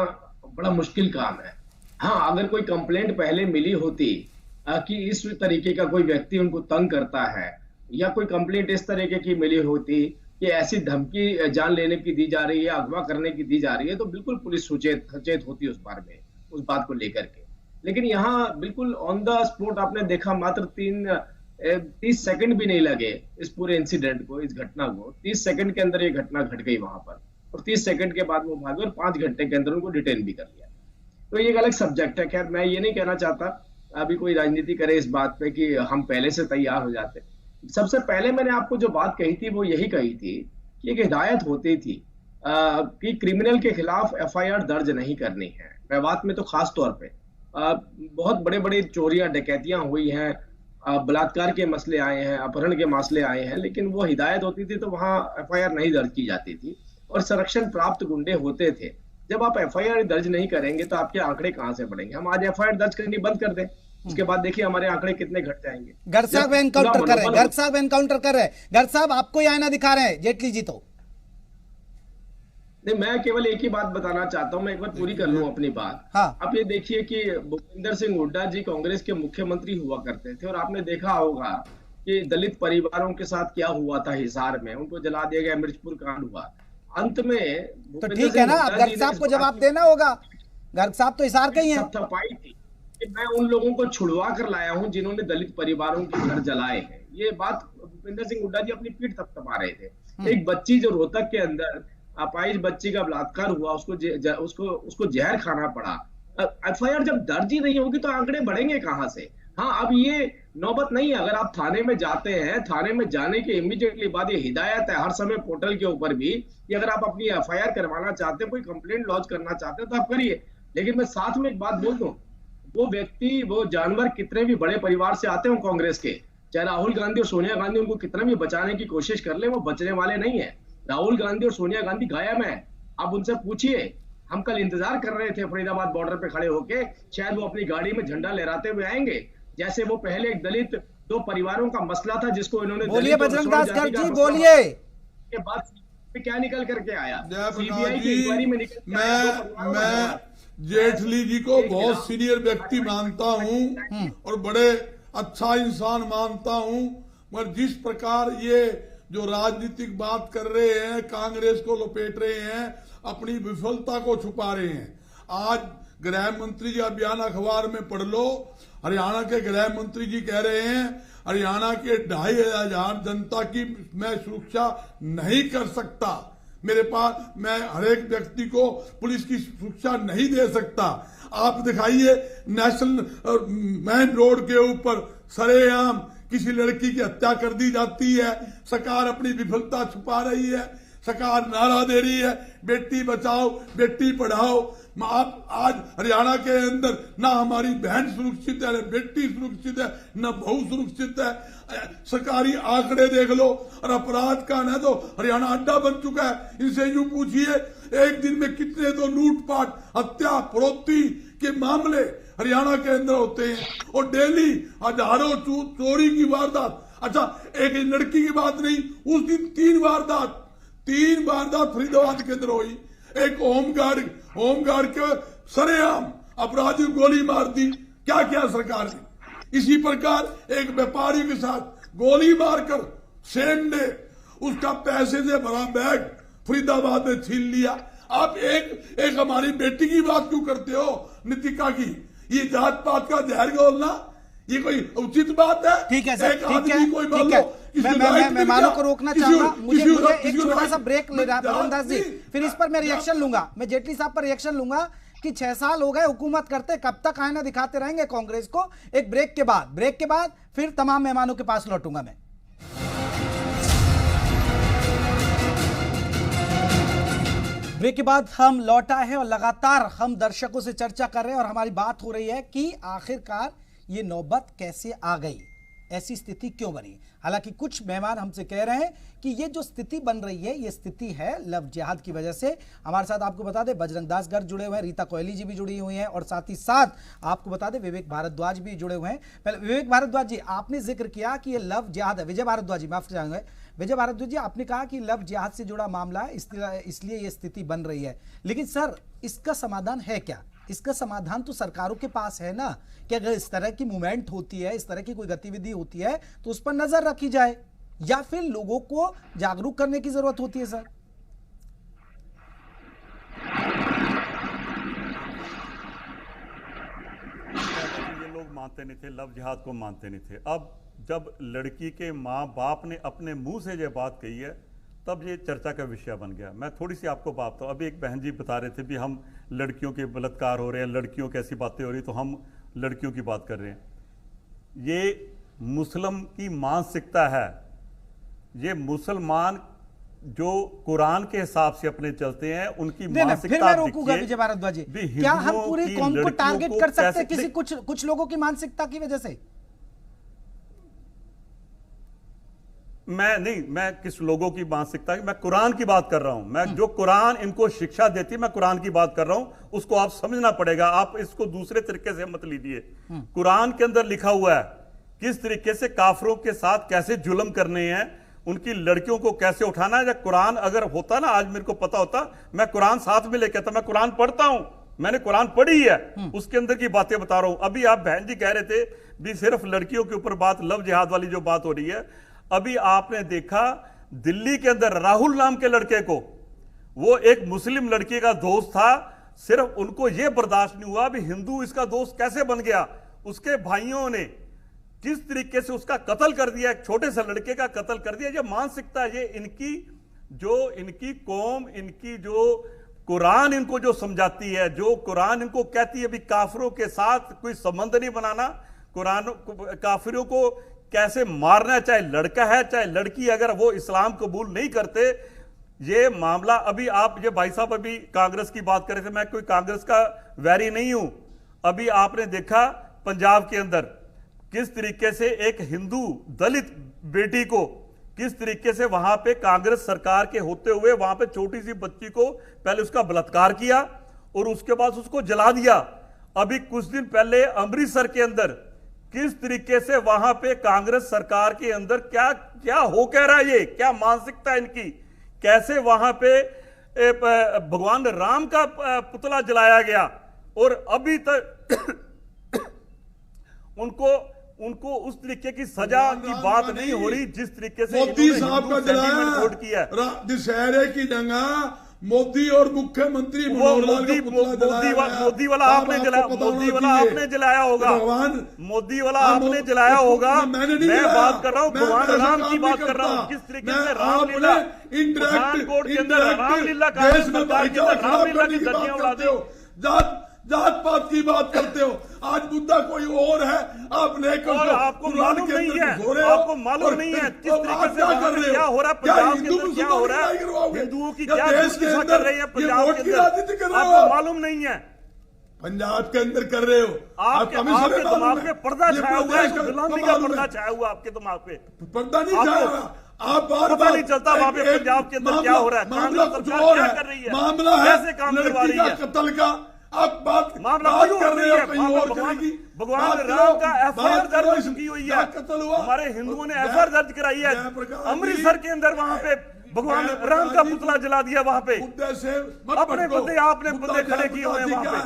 बड़ा मुश्किल काम है। हाँ, अगर कोई कंप्लेंट पहले मिली होती कि इस तरीके का कोई व्यक्ति उनको तंग करता है, या कोई कंप्लेंट इस तरीके की मिली होती कि ऐसी धमकी जान लेने की दी जा रही है, अगवा करने की दी जा रही है, तो बिल्कुल पुलिस सचेत होती उस बारे में, उस बात को लेकर के। लेकिन यहाँ बिल्कुल ऑन द स्पॉट आपने देखा, मात्र 30 सेकंड भी नहीं लगे इस पूरे इंसिडेंट को, इस घटना को। 30 सेकंड के अंदर ये घटना घट गई वहां पर, और 30 सेकंड के बाद वो भागे और 5 घंटे के अंदर उनको डिटेन भी कर लिया। तो ये एक अलग सब्जेक्ट है। खैर, मैं ये नहीं कहना चाहता अभी कोई राजनीति करे इस बात पे कि हम पहले से तैयार हो जाते। सबसे पहले मैंने आपको जो बात कही थी वो यही कही थी कि एक हिदायत होती थी कि क्रिमिनल के खिलाफ FIR दर्ज नहीं करनी है। मेवात में तो खास तौर पे बहुत बड़े बड़े चोरियां डकैतियां हुई हैं, बलात्कार के मसले आए हैं, अपहरण के मसले आए हैं, लेकिन वो हिदायत होती थी तो वहां FIR नहीं दर्ज की जाती थी और संरक्षण प्राप्त गुंडे होते थे। जब आप FIR दर्ज नहीं करेंगे तो आपके आंकड़े कहां से बढ़ेंगे? हम आज FIR दर्ज करनी बंद कर दें, उसके बाद देखिए हमारे आंकड़े कितने घट जाएंगे। गर्ग साहब एनकाउंटर कर रहे हैं, गर्ग साहब एनकाउंटर कर रहे हैं। गर्ग साहब आपको ही आईना दिखा रहे हैं जेटली जी। तो नहीं, मैं केवल एक ही बात बताना चाहता हूं, मैं एक बार पूरी कर लूं अपनी बात। हाँ। आप ये देखिए कि भूपेंद्र सिंह हुड्डा जी कांग्रेस के मुख्यमंत्री हुआ करते थे, और आपने देखा होगा कि दलित परिवारों के साथ क्या हुआ था हिसार में, उनको जला दिया गया, मिर्चपुर कांड हुआ। अंत में तो ठीक है ना, अब गर्ग साहब को जवाब देना होगा। गर्ग साहब तो हिसार के ही हैं। थपाई थी कि मैं उन लोगों को छुड़वा कर लाया हूं जिन्होंने दलित परिवारों के घर जलाए हैं। ये बात भूपेंद्र सिंह हुड्डा जी अपनी पीठ थपथपा रहे थे। एक बच्ची जो रोहतक के अंदर अपाहिज बच्ची का बलात्कार हुआ, उसको जहर खाना पड़ा। FIR जब दर्ज ही नहीं होगी तो आंकड़े बढ़ेंगे कहां से? हाँ, अब ये नौबत नहीं है। अगर आप थाने में जाते हैं, थाने में जाने के इमीडिएटली बाद ये हिदायत है हर समय पोर्टल के ऊपर भी कि अगर आप अपनी FIR करवाना चाहते हैं, कोई कंप्लेंट लॉन्च करना चाहते हैं तो आप करिए। लेकिन मैं साथ में एक बात बोल दूं, वो व्यक्ति, वो जानवर कितने भी बड़े परिवार से आते हो कांग्रेस के, चाहे राहुल गांधी और सोनिया गांधी उनको कितना भी बचाने की कोशिश कर ले, वो बचने वाले नहीं है। राहुल गांधी और सोनिया गांधी गायब हैं। आप उनसे पूछिए। हम कल इंतजार कर रहे थे फरीदाबाद बॉर्डर पे खड़े होके, शायद वो अपनी गाड़ी में झंडा लहराते हुए आएंगे, जैसे वो पहले एक दलित 2 परिवारों का मसला था जिसको इन्होंने बोलिए बजरंग दास गर्ग जी, बोलिए। के बाद क्या निकल करके आया? सीबीआई की इंक्वायरी में निकल मैं जेटली जी को बहुत सीनियर व्यक्ति मानता हूं और बड़े अच्छा इंसान मानता हूं, मगर जिस प्रकार ये जो राजनीतिक बात कर रहे हैं, कांग्रेस को लपेट रहे हैं, अपनी विफलता को छुपा रहे हैं। आज गृह मंत्री जी, आप बयान अखबार में पढ़ लो, हरियाणा के गृह मंत्री जी कह रहे हैं हरियाणा के 2500 जनता की मैं सुरक्षा नहीं कर सकता, मेरे पास मैं हर एक व्यक्ति को पुलिस की सुरक्षा नहीं दे सकता। आप दिखाइए नेशनल मेन रोड के ऊपर सरेआम किसी लड़की की हत्या कर दी जाती है। सरकार अपनी विफलता छुपा रही है। सरकार नारा दे रही है बेटी बचाओ बेटी पढ़ाओ। आप आज हरियाणा के अंदर ना हमारी बहन सुरक्षित है, न बेटी सुरक्षित है, न बहू सुरक्षित है। सरकारी आंकड़े देख लो और अपराध का न तो हरियाणा अड्डा बन चुका है। इनसे यूं पूछिए एक दिन में कितने तो लूटपाट, हत्या, फरोख्ती के मामले हरियाणा के अंदर होते हैं और डेली हजारों चोरी की वारदात। अच्छा, एक लड़की की बात नहीं, उस दिन 3 वारदात फरीदाबाद के अंदर हुई। एक होमगार्ड के सरेआम अपराधी गोली मार दी। क्या किया सरकार ने? इसी प्रकार एक व्यापारी के साथ गोली मारकर सेम डे उसका पैसे से भरा बैग फरीदाबाद में छीन लिया। आप एक हमारी बेटी की बात क्यों करते हो, नितिका की? ये जात पात का जहर घोलना ये कोई उचित बात है? ठीक है सर, ठीक है। मैं मेहमानों को रोकना चाहूंगा, मुझे एक छोटा सा ब्रेक ले रहा है बजरंग जी, फिर इस पर मैं रिएक्शन लूंगा। मैं जेटली साहब पर रिएक्शन लूंगा कि 6 साल हो गए हुकूमत करते, कब तक आईना दिखाते रहेंगे कांग्रेस को? एक ब्रेक के बाद फिर तमाम मेहमानों के पास लौटूंगा मैं। ब्रेक के बाद हम लौटा है और लगातार हम दर्शकों से चर्चा कर रहे हैं और हमारी बात हो रही है कि आखिरकार ये नौबत कैसे आ गई, ऐसी स्थिति क्यों बनी। हालांकि कुछ मेहमान हमसे कह रहे हैं कि ये जो स्थिति बन रही है ये स्थिति है लव जिहाद की वजह से। हमारे साथ आपको बता दें बजरंग दास गर्ग जुड़े हुए हैं, रीता कोहली जी भी जुड़ी हुई हैं और साथ ही साथ आपको बता दें विवेक भारद्वाज भी जुड़े हुए हैं। पहले विवेक भारद्वाज जी, आपने जिक्र किया कि ये लव जिहाद है। विजय भारद्वाज जी, माफ चाहेंगे, विजय भारद्वाज जी, आपने कहा कि लव जिहाद से जुड़ा मामला है, इसलिए ये स्थिति बन रही है। लेकिन सर, इसका समाधान है क्या? इसका समाधान तो सरकारों के पास है ना, कि अगर इस तरह की मूवमेंट होती है, इस तरह की कोई गतिविधि होती है तो उस पर नजर रखी जाए, या फिर लोगों को जागरूक करने की जरूरत होती है सर? ये लोग मानते नहीं थे, लव जिहाद को मानते नहीं थे। अब जब लड़की के माँ बाप ने अपने मुंह से ये बात कही है तब ये चर्चा का विषय बन गया। मैं थोड़ी सी आपको बात बताऊं, अभी एक बहन जी बता रहे थे भी हम लड़कियों के बलात्कार हो रहे हैं, लड़कियों की ऐसी बातें हो रही, तो हम लड़कियों की बात कर रहे हैं। ये मुस्लिम की मानसिकता है। ये मुसलमान जो कुरान के हिसाब से अपने चलते हैं उनकी मानसिकता। फिर मैं रोकूंगा विजय भारद्वाज जी, क्या हम पूरी कौम को टारगेट कर सकते हैं किसी कुछ लोगों की मानसिकता की वजह से? मैं किस लोगों की मानसिकता की, मैं कुरान की बात कर रहा हूं। मैं जो कुरान इनको शिक्षा देती, मैं कुरान की बात कर रहा हूं, उसको आप समझना पड़ेगा। आप इसको दूसरे तरीके से मत लीजिए। कुरान के अंदर लिखा हुआ है किस तरीके से काफिरों के साथ कैसे जुल्म करने हैं, उनकी लड़कियों को कैसे उठाना है। जब कुरान अगर होता ना, आज मेरे को पता होता, मैं कुरान साथ में लेके आता। मैं कुरान पढ़ता हूं, मैंने कुरान पढ़ी है, उसके अंदर की बातें बता रहा हूं। अभी आप बहन जी कह रहे थे भी सिर्फ लड़कियों के ऊपर बात, लव जिहाद वाली जो बात हो रही है। अभी आपने देखा दिल्ली के अंदर राहुल नाम के लड़के को, वो एक मुस्लिम लड़की का दोस्त था, सिर्फ उनको यह बर्दाश्त नहीं हुआ भी हिंदू इसका दोस्त कैसे बन गया। उसके भाइयों ने किस तरीके से उसका कत्ल कर दिया, एक छोटे से लड़के का कत्ल कर दिया। ये मानसिकता, ये इनकी कौम, इनकी जो कुरान इनको जो समझाती है, जो कुरान इनको कहती है भी काफिरों के साथ कोई संबंध नहीं बनाना, कुरान काफिरों को कैसे मारना, चाहे लड़का है चाहे लड़की, अगर वो इस्लाम कबूल नहीं करते। ये मामला अभी आप, ये भाई साहब अभी कांग्रेस की बात कर रहे थे, मैं कोई कांग्रेस का वैरी नहीं हूं। अभी आपने देखा पंजाब के अंदर किस तरीके से एक हिंदू दलित बेटी को किस तरीके से वहां पे कांग्रेस सरकार के होते हुए वहां पे छोटी सी बच्ची को पहले उसका बलात्कार किया और उसके बाद उसको जला दिया। अभी कुछ दिन पहले अमृतसर के अंदर किस तरीके से वहां पे कांग्रेस सरकार के अंदर क्या क्या हो कह रहा है, ये क्या मानसिकता इनकी, कैसे वहां पे भगवान राम का पुतला जलाया गया और अभी तक उनको उस तरीके की सजा की बात नहीं हो रही जिस तरीके से मोदी साहब का जलाया किया। दशहरे की दंगा मोदी और मुख्यमंत्री मोदी वाला आपने जलाया होगा, मोदी वाला आपने जलाया होगा। मैं बात कर रहा हूँ भगवान राम की बात कर रहा हूँ, किस तरीके से रामलीला पठानकोट के अंदर रामलीला की धज्जियां उड़ाते हो, जात पात की बात करते हो। आज मुद्दा कोई और है, आपने आपको मालूम नहीं है, आपको मालूम नहीं है किस तरीके से क्या हो रहा है पंजाब के अंदर, क्या हो रहा है, हिंदुओं की क्या दुर्दशा कर रही है पंजाब के अंदर, आपको मालूम नहीं है। पंजाब के अंदर कर रहे हो, आपके दिमाग पे पर्दा छाया हुआ है, गुलामी का पर्दा छाया हुआ आपके दिमाग पे। पर्दा नहीं छाया हुआ, आप पता नहीं चलता वहां पे पंजाब के अंदर क्या हो रहा है, कांग्रेस सरकार क्या कर रही है, मामला है कैसे काम करवा रही है, कत्ल का आप बात मामला कर रहे हो, कहीं और करेगी। भगवान राम का एफआईआर दर्ज की हुई है, हमारे हिंदुओं ने एफआईआर दर्ज कराई है अमृतसर के अंदर, वहां पे भगवान राम का पुतला जला दिया वहां पे, अपने बंदे आपने बंदे खड़े किए हुए हैं वहां पे।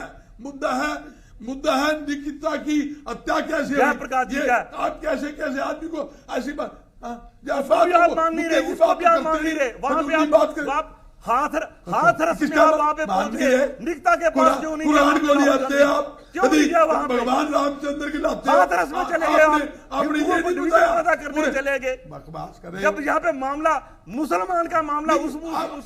मुद्दा है निकिता की हत्या कैसे हुई, प्रकाश जी का आप कैसे आदमी को ऐसी बात मान नहीं रहे, उसको भी मान नहीं रहे। वहां पे आप हाथरस में आप वहां पे पहुंचे, निकता के पास क्यों नहीं कुरान को ले आते आप, क्यों नहीं गया वहां पे? भगवान रामचंद्र की लाते हाथरस में चले गए आप, अपनी ये नहीं डिवीजन पैदा करने चले गए। बकवास कर रहे जब यहाँ पे मामला मुसलमान का मामला, उस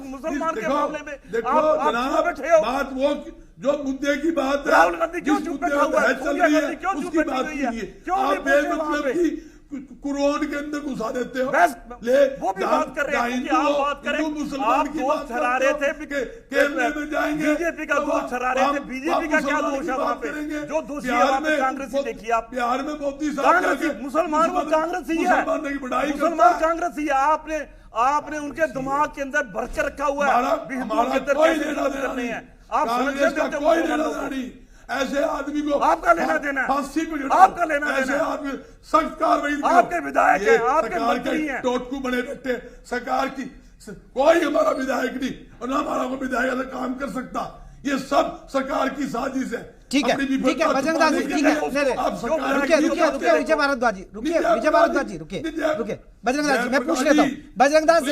मुसलमान के मामले में आप चुप बैठे हो। बात वो जो मुद्दे की बात है, राहुल गांधी क्यों चुप बैठा हुआ है? चल रही है, क्यों चुप उसकी बैठी बात हुई है? कीजिए। क्यों आप नहीं पहुंचे वहां बेमतलब पे? की कुरान के अंदर घुसा देते हो। बस ले वो भी बात कर रहे हैं कि आप बात करें, आप दोष ठहरा रहे थे, बीजेपी का दोष ठहरा रहे थे। बीजेपी का क्या दोष है वहां पे? जो दोषी है वहां पे कांग्रेसी देखिए आप, बिहार में मोदी साहब मुसलमान वो कांग्रेसी है, मुसलमान कांग्रेसी है। आपने उनके दिमाग के अंदर भर के रखा हुआ है, हिंदुओं के अंदर कैसे जुल्म करने हैं। आप संरक्षण देते हो मुसलमानों को। ऐसे आदमी को आपका लेना देना है, फांसी पे चढ़ाओ, आपका लेना देना ऐसे है। आदमी सख्त कार्रवाई करो। आपके विधायक हैं, आपके सरकार मंत्री के हैं। टोटकू बने बैठे सरकार की, कोई हमारा विधायक नहीं और ना हमारा कोई विधायक ऐसा काम कर सकता। ये सब सरकार की साजिश है। ठीक है, ठीक है बजरंग दास जी, ठीक है, रुकिए विजय भारद्वाज जी, रुकिए विजय भारद्वाज जी, रुकिए बजरंग दास जी, मैं पूछ लेता हूँ बजरंग दास जी।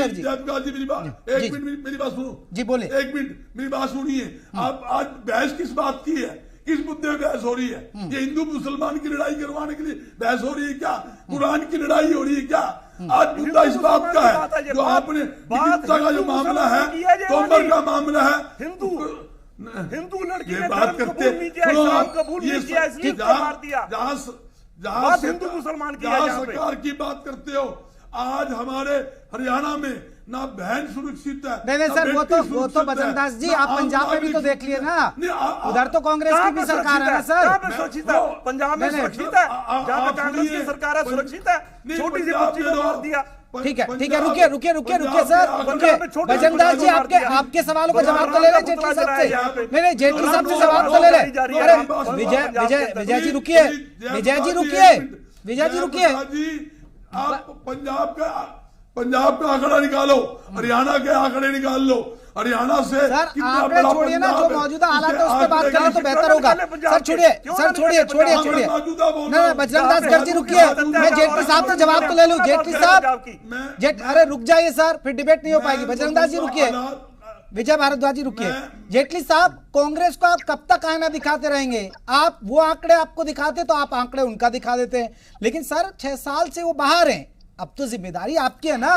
मेरी बात एक मिनट, मेरी बात सुनो जी, बोले। एक मिनट मेरी बात सुनिए। आप आज बहस किस बात की है, किस मुद्दे में बहस हो रही है? ये हिंदू मुसलमान की लड़ाई करवाने के लिए बहस हो रही है क्या? कुरान की लड़ाई हो रही है क्या? आज मुद्दा इस बात का है जो आपने का जो मामला है, तोमर का मामला है, हिंदू लड़की ये ने बात धर्म करते कबूल नहीं किया, इस्लाम कबूल नहीं किया, इसलिए मार दिया। जहां हिंदू मुसलमान की है यहाँ पे। सरकार की बात करते हो, आज हमारे हरियाणा में ना बहन सुरक्षित है। नहीं सर, वो तो बजरंग दास जी आप पंजाब में भी तो देख लिए ना, उधर तो कांग्रेस की भी सरकार है ना सर। सुरक्षित है पंजाब में, सुरक्षित है जहाँ पे कांग्रेस की सरकार है, सुरक्षित है। छोटी सी बच्ची को मार दिया। ठीक है, रुकिए सर, बजरंग दास जी आपके सवालों का जवाब तो ले ले जेटली साहब से। नहीं जेटली साहब से जवाब तो ले ले। अरे विजय जी रुकिए, विजय जी रुकिए। आप पंजाब का आंकड़ा निकालो, हरियाणा के आंकड़े निकाल लो। हरियाणा से सर आंकड़े छोड़िए ना, जो मौजूदा हालात है उस पर बात करें तो बेहतर होगा। सर छोड़िए नहीं बजरंग दास गर्जी रुकिए, मैं जेटली साहब से जवाब तो ले लूं। जेटली साहब अरे रुक जाइए सर, फिर डिबेट नहीं हो पाएगी। बजरंग दास जी रुकिए, विजय भारद्वाज जी रुकिए। जेटली साहब कांग्रेस को आप कब तक आईना दिखाते रहेंगे? आप वो आंकड़े आपको दिखाते तो आप आंकड़े उनका दिखा देते हैं, लेकिन सर 6 साल से वो बाहर हैं, अब तो जिम्मेदारी आपकी है ना।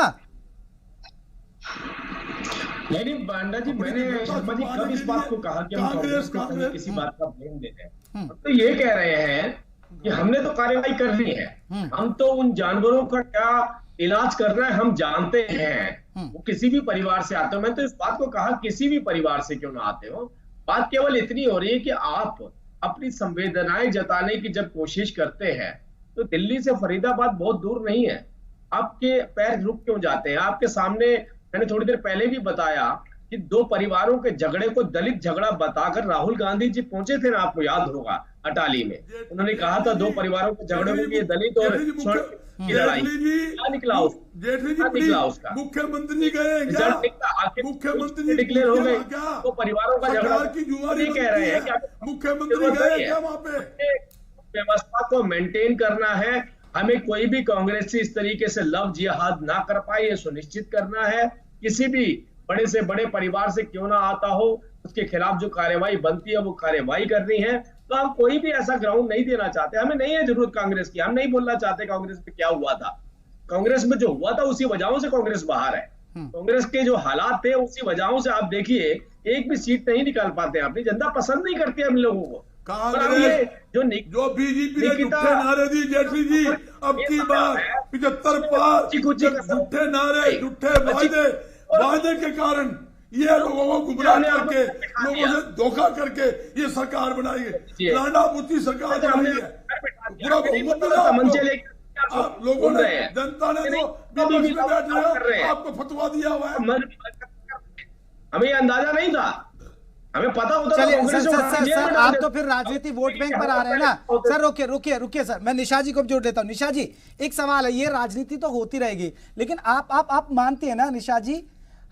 नहीं बांडा जी, मैंने शर्मा जी कब इस बात को कहा कि हम कांग्रेस को किसी बात का ब्लेम देते हैं? तो ये कह रहे हैं कि हमने तो कार्रवाई करनी है, हम तो उन जानवरों का क्या इलाज करना है हम जानते हैं। वो किसी भी परिवार से आते हो, मैं तो इस बात को कहा किसी भी परिवार से क्यों ना आते हो, बात केवल इतनी हो रही है कि आप अपनी संवेदनाएं जताने की जब कोशिश करते हैं तो दिल्ली से फरीदाबाद बहुत दूर नहीं है, आपके पैर रुक क्यों जाते हैं? आपके सामने मैंने थोड़ी देर पहले भी बताया कि 2 परिवारों के झगड़े को दलित झगड़ा बताकर राहुल गांधी जी पहुंचे थे ना, आपको याद होगा अटाली में। उन्होंने कहा था 2 परिवारों के झगड़े को ये दलित और की लड़ाई, क्या निकला उसका? मुख्यमंत्री गए, मुख्यमंत्री डिक्लेयर हो गए, तो परिवारों का झगड़ा नहीं कह रहे हैं कि मुख्यमंत्री गए क्या वहां पे? व्यवस्था को मेंटेन करना है, हमें कोई भी कांग्रेसी इस तरीके से लव जिहाद ना कर पाए, ये सुनिश्चित करना है। किसी भी बड़े से बड़े परिवार से क्यों ना आता हो, उसके खिलाफ जो कार्रवाई बनती है वो कार्रवाई करनी है। तो हम कोई भी ऐसा ग्राउंड नहीं देना चाहते, हमें नहीं है जरूरत कांग्रेस की, हम नहीं बोलना चाहते कांग्रेस में क्या हुआ था। कांग्रेस में जो हुआ था उसी वजहों से कांग्रेस बाहर है, कांग्रेस के जो हालात थे उसी वजहों से आप देखिए एक भी सीट नहीं निकाल पाते, अपनी जनता पसंद नहीं करती हम लोगों को। कांग्रेस जो बीजेपी ने झूठे नारे दी जेटली जी, अब की बार 75 पार झूठे नारे, झूठे वादे के कारण ये लोगों को गुमराह करके, लोगों से धोखा करके ये सरकार बनाई है, लांडा बुद्धि सरकार बनाई है। पूरा बहुमत आप लोगों ने, जनता ने जो विपक्ष में बैठ रहे हो आपको फतवा दिया हुआ है, हमें अंदाजा नहीं था, हमें पता होता। चलिए सर आप तो फिर राजनीति वोट बैंक पर आ रहे हैं ना। सर रुकिए सर, मैं निशा जी को जोड़ लेता हूँ। निशा जी एक सवाल है, ये राजनीति तो होती रहेगी, लेकिन आप मानते हैं ना निशा जी,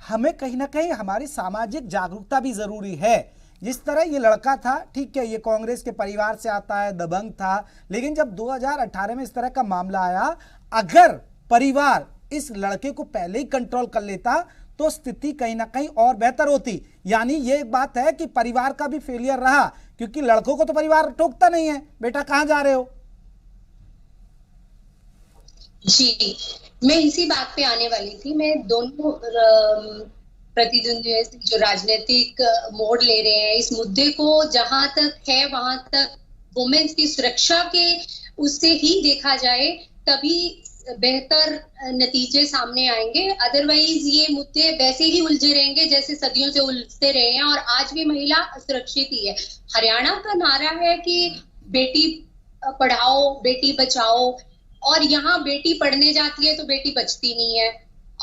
हमें कहीं ना कहीं हमारी सामाजिक जागरूकता भी जरूरी है। जिस तरह ये लड़का था, ठीक है ये कांग्रेस के परिवार से आता है, दबंग था, लेकिन जब 2018 में इस तरह का मामला आया, अगर परिवार इस लड़के को पहले ही कंट्रोल कर लेता तो स्थिति कहीं ना कहीं और बेहतर होती। यानी ये एक बात है कि परिवार का भी फेलियर रहा, क्योंकि लड़कों को तो परिवार टोकता नहीं है, बेटा कहां जा रहे हो। जी, मैं इसी बात पे आने वाली थी। मैं दोनों प्रतिद्वंदी जो राजनीतिक मोड़ ले रहे हैं इस मुद्दे को, जहां तक है वहां तक वुमेन्स की सुरक्षा के उससे ही देखा जाए, तभी बेहतर नतीजे सामने आएंगे। अदरवाइज ये मुद्दे वैसे ही उलझे रहेंगे जैसे सदियों से उलझते रहे हैं, और आज भी महिला असुरक्षित ही है। हरियाणा का नारा है कि बेटी पढ़ाओ बेटी बचाओ, और यहाँ बेटी पढ़ने जाती है तो बेटी बचती नहीं है।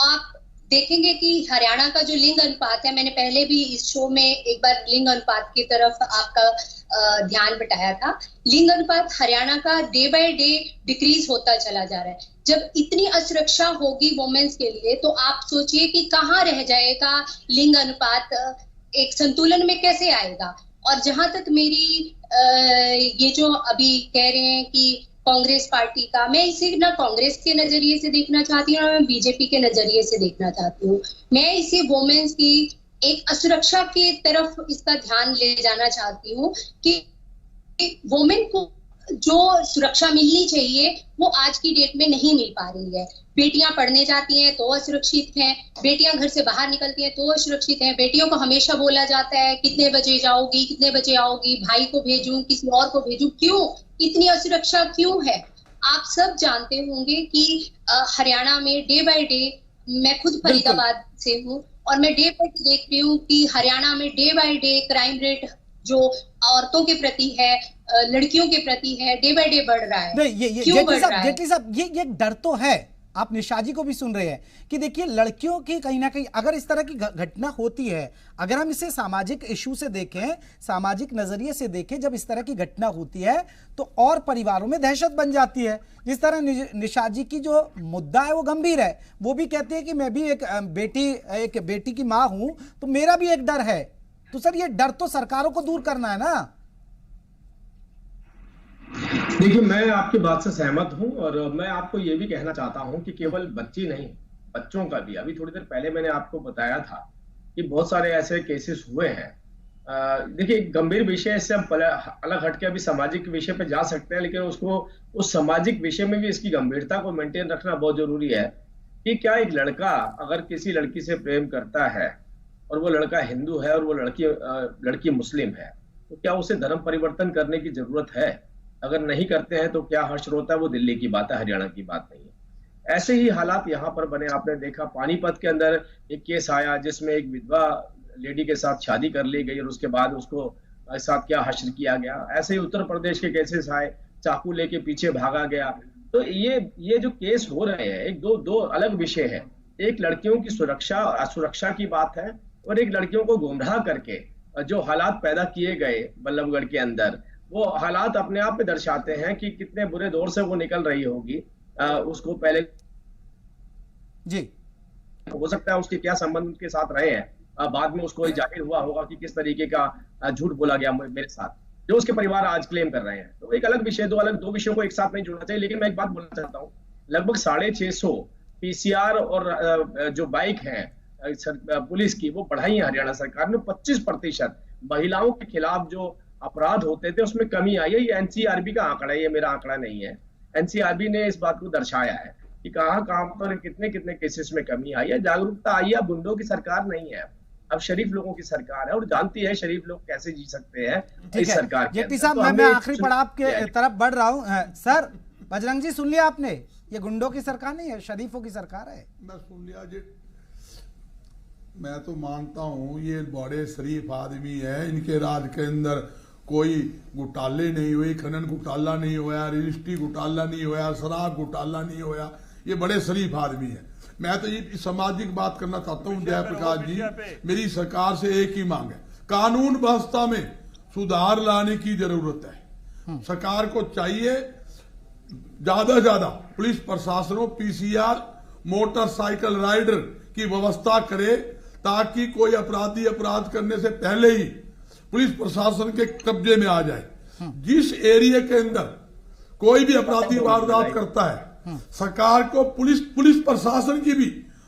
आप देखेंगे कि हरियाणा का जो लिंग अनुपात है, मैंने पहले भी इस शो में एक बार लिंग अनुपात की तरफ आपका ध्यान बटाया था। लिंग अनुपात हरियाणा का डे बाय डे डिक्रीज होता चला जा रहा है। जब इतनी असुरक्षा होगी वुमेन्स के लिए, तो आप सोचिए कि कहाँ रह जाएगा लिंग अनुपात, एक संतुलन में कैसे आएगा। और जहां तक मेरी ये जो अभी कह रहे हैं कि कांग्रेस पार्टी का, मैं इसे ना कांग्रेस के नजरिए से देखना चाहती हूँ, ना मैं बीजेपी के नजरिए से देखना चाहती हूँ। मैं इसे वुमेन्स की एक असुरक्षा की तरफ इसका ध्यान ले जाना चाहती हूँ कि वुमेन को जो सुरक्षा मिलनी चाहिए वो आज की डेट में नहीं मिल पा रही है। बेटियां पढ़ने जाती हैं तो असुरक्षित हैं, बेटियां घर से बाहर निकलती हैं तो असुरक्षित हैं। बेटियों को हमेशा बोला जाता है कितने बजे जाओगी, कितने बजे आओगी, भाई को भेजूं, किसी और को भेजूं, क्यों इतनी असुरक्षा क्यों है। आप सब जानते होंगे कि हरियाणा में डे बाय डे, मैं खुद फरीदाबाद से हूँ और मैं डे बाय डे देख रही हूँ कि हरियाणा में day by day crime rate जो औरतों के प्रति है, लड़कियों के प्रति है, डे बाय डे बढ़ रहा है। क्यों बढ़ रहा है? जेटली साहब, ये डर तो है, आप निशा जी को भी सुन रहे हैं कि देखिए लड़कियों की कहीं ना कहीं अगर इस तरह की घटना होती है, अगर हम इसे सामाजिक इशू से देखें, सामाजिक नजरिए से देखें, जब इस तरह की घटना होती है तो और परिवारों में दहशत बन जाती है। जिस तरह निशा जी की जो मुद्दा है वो गंभीर है, वो भी कहते हैं कि मैं भी एक बेटी की माँ हूं तो मेरा भी एक डर है। तो सर ये डर तो सरकारों को दूर करना है ना। देखिए, मैं आपकी बात से सहमत हूं और मैं आपको ये भी कहना चाहता हूं कि केवल बच्ची नहीं, बच्चों का भी, अभी थोड़ी देर पहले मैंने आपको बताया था कि बहुत सारे ऐसे केसेस हुए हैं। देखिए, गंभीर विषय से हम अलग हटके अभी सामाजिक विषय पे जा सकते हैं, लेकिन उसको उस सामाजिक विषय में भी इसकी गंभीरता को मेंटेन रखना बहुत जरूरी है कि क्या एक लड़का अगर किसी लड़की से प्रेम करता है और वो लड़का हिंदू है और वो लड़की मुस्लिम है, तो क्या उसे धर्म परिवर्तन करने की जरूरत है? अगर नहीं करते हैं तो क्या हर्ष होता है? वो दिल्ली की बात है, हरियाणा की बात नहीं है। ऐसे ही हालात यहाँ पर बने। आपने देखा पानीपत के अंदर एक केस आया जिसमें एक विधवा लेडी के साथ शादी कर ली गई और उसके बाद उसको साथ क्या हश्र किया गया। ऐसे ही उत्तर प्रदेश के केसेस आए, चाकू लेके पीछे भागा गया। तो ये जो केस हो रहे हैं, एक दो अलग विषय है। एक लड़कियों की सुरक्षा असुरक्षा की बात है और एक लड़कियों को गुमराह करके जो हालात पैदा किए गए बल्लभगढ़ के अंदर, वो हालात अपने आप में दर्शाते हैं कि कितने बुरे दौर से वो निकल रही होगी। उसको पहले जी हो सकता है उसके क्या संबंध उनके साथ रहे हैं, बाद में उसको जाहिर हुआ होगा कि किस तरीके का झूठ बोला गया मेरे साथ, जो उसके परिवार आज क्लेम कर रहे हैं। तो एक अलग विषय, दो विषयों को एक साथ नहीं जोड़ना चाहिए। लेकिन मैं एक बात बोलना चाहता हूँ, लगभग 650 PCR और जो बाइक है पुलिस की वो बढ़ाई है हरियाणा सरकार ने। 25% महिलाओं के खिलाफ जो अपराध होते थे उसमें कमी आई है। ये NCRB का आंकड़ा है, ये मेरा आंकड़ा नहीं है। NCRB ने इस बात को दर्शाया है कि कहां पर कितने केसेस में कमी आई है। जागरूकता आई है। अब गुंडों की सरकार नहीं है, अब शरीफ लोगों की सरकार है और जानती है शरीफ लोग कैसे जी सकते हैं इस सरकार के। जेपी साहब, मैं आखिरी पड़ाव के तरफ बढ़ रहा हूँ। सर बजरंग जी, सुन लिया आपने, ये गुंडों की सरकार नहीं है, शरीफों की सरकार है। मैं सुन लिया जी। मैं तो मानता हूँ ये बड़े शरीफ आदमी है, इनके राज के अंदर कोई घोटाले नहीं हुए, खनन घोटाला नहीं हुआ, रजिस्ट्री घोटाला नहीं हुआ, शराब घोटाला नहीं हुआ। ये बड़े शरीफ आदमी है। मैं तो ये सामाजिक बात करना चाहता हूँ जयप्रकाश जी। मेरी सरकार से एक ही मांग है, कानून व्यवस्था में सुधार लाने की जरूरत है। सरकार को चाहिए ज्यादा से ज्यादा पुलिस प्रशासनों PCR मोटरसाइकिल राइडर की व्यवस्था करे, ताकि कोई अपराधी अपराध करने से पहले ही पुलिस प्रशासन के कब्जे में आ जाए। जिस एरिया के अंदर कोई भी अपराधी वारदात करता है, सरकार को पुलिस प्रशासन की भी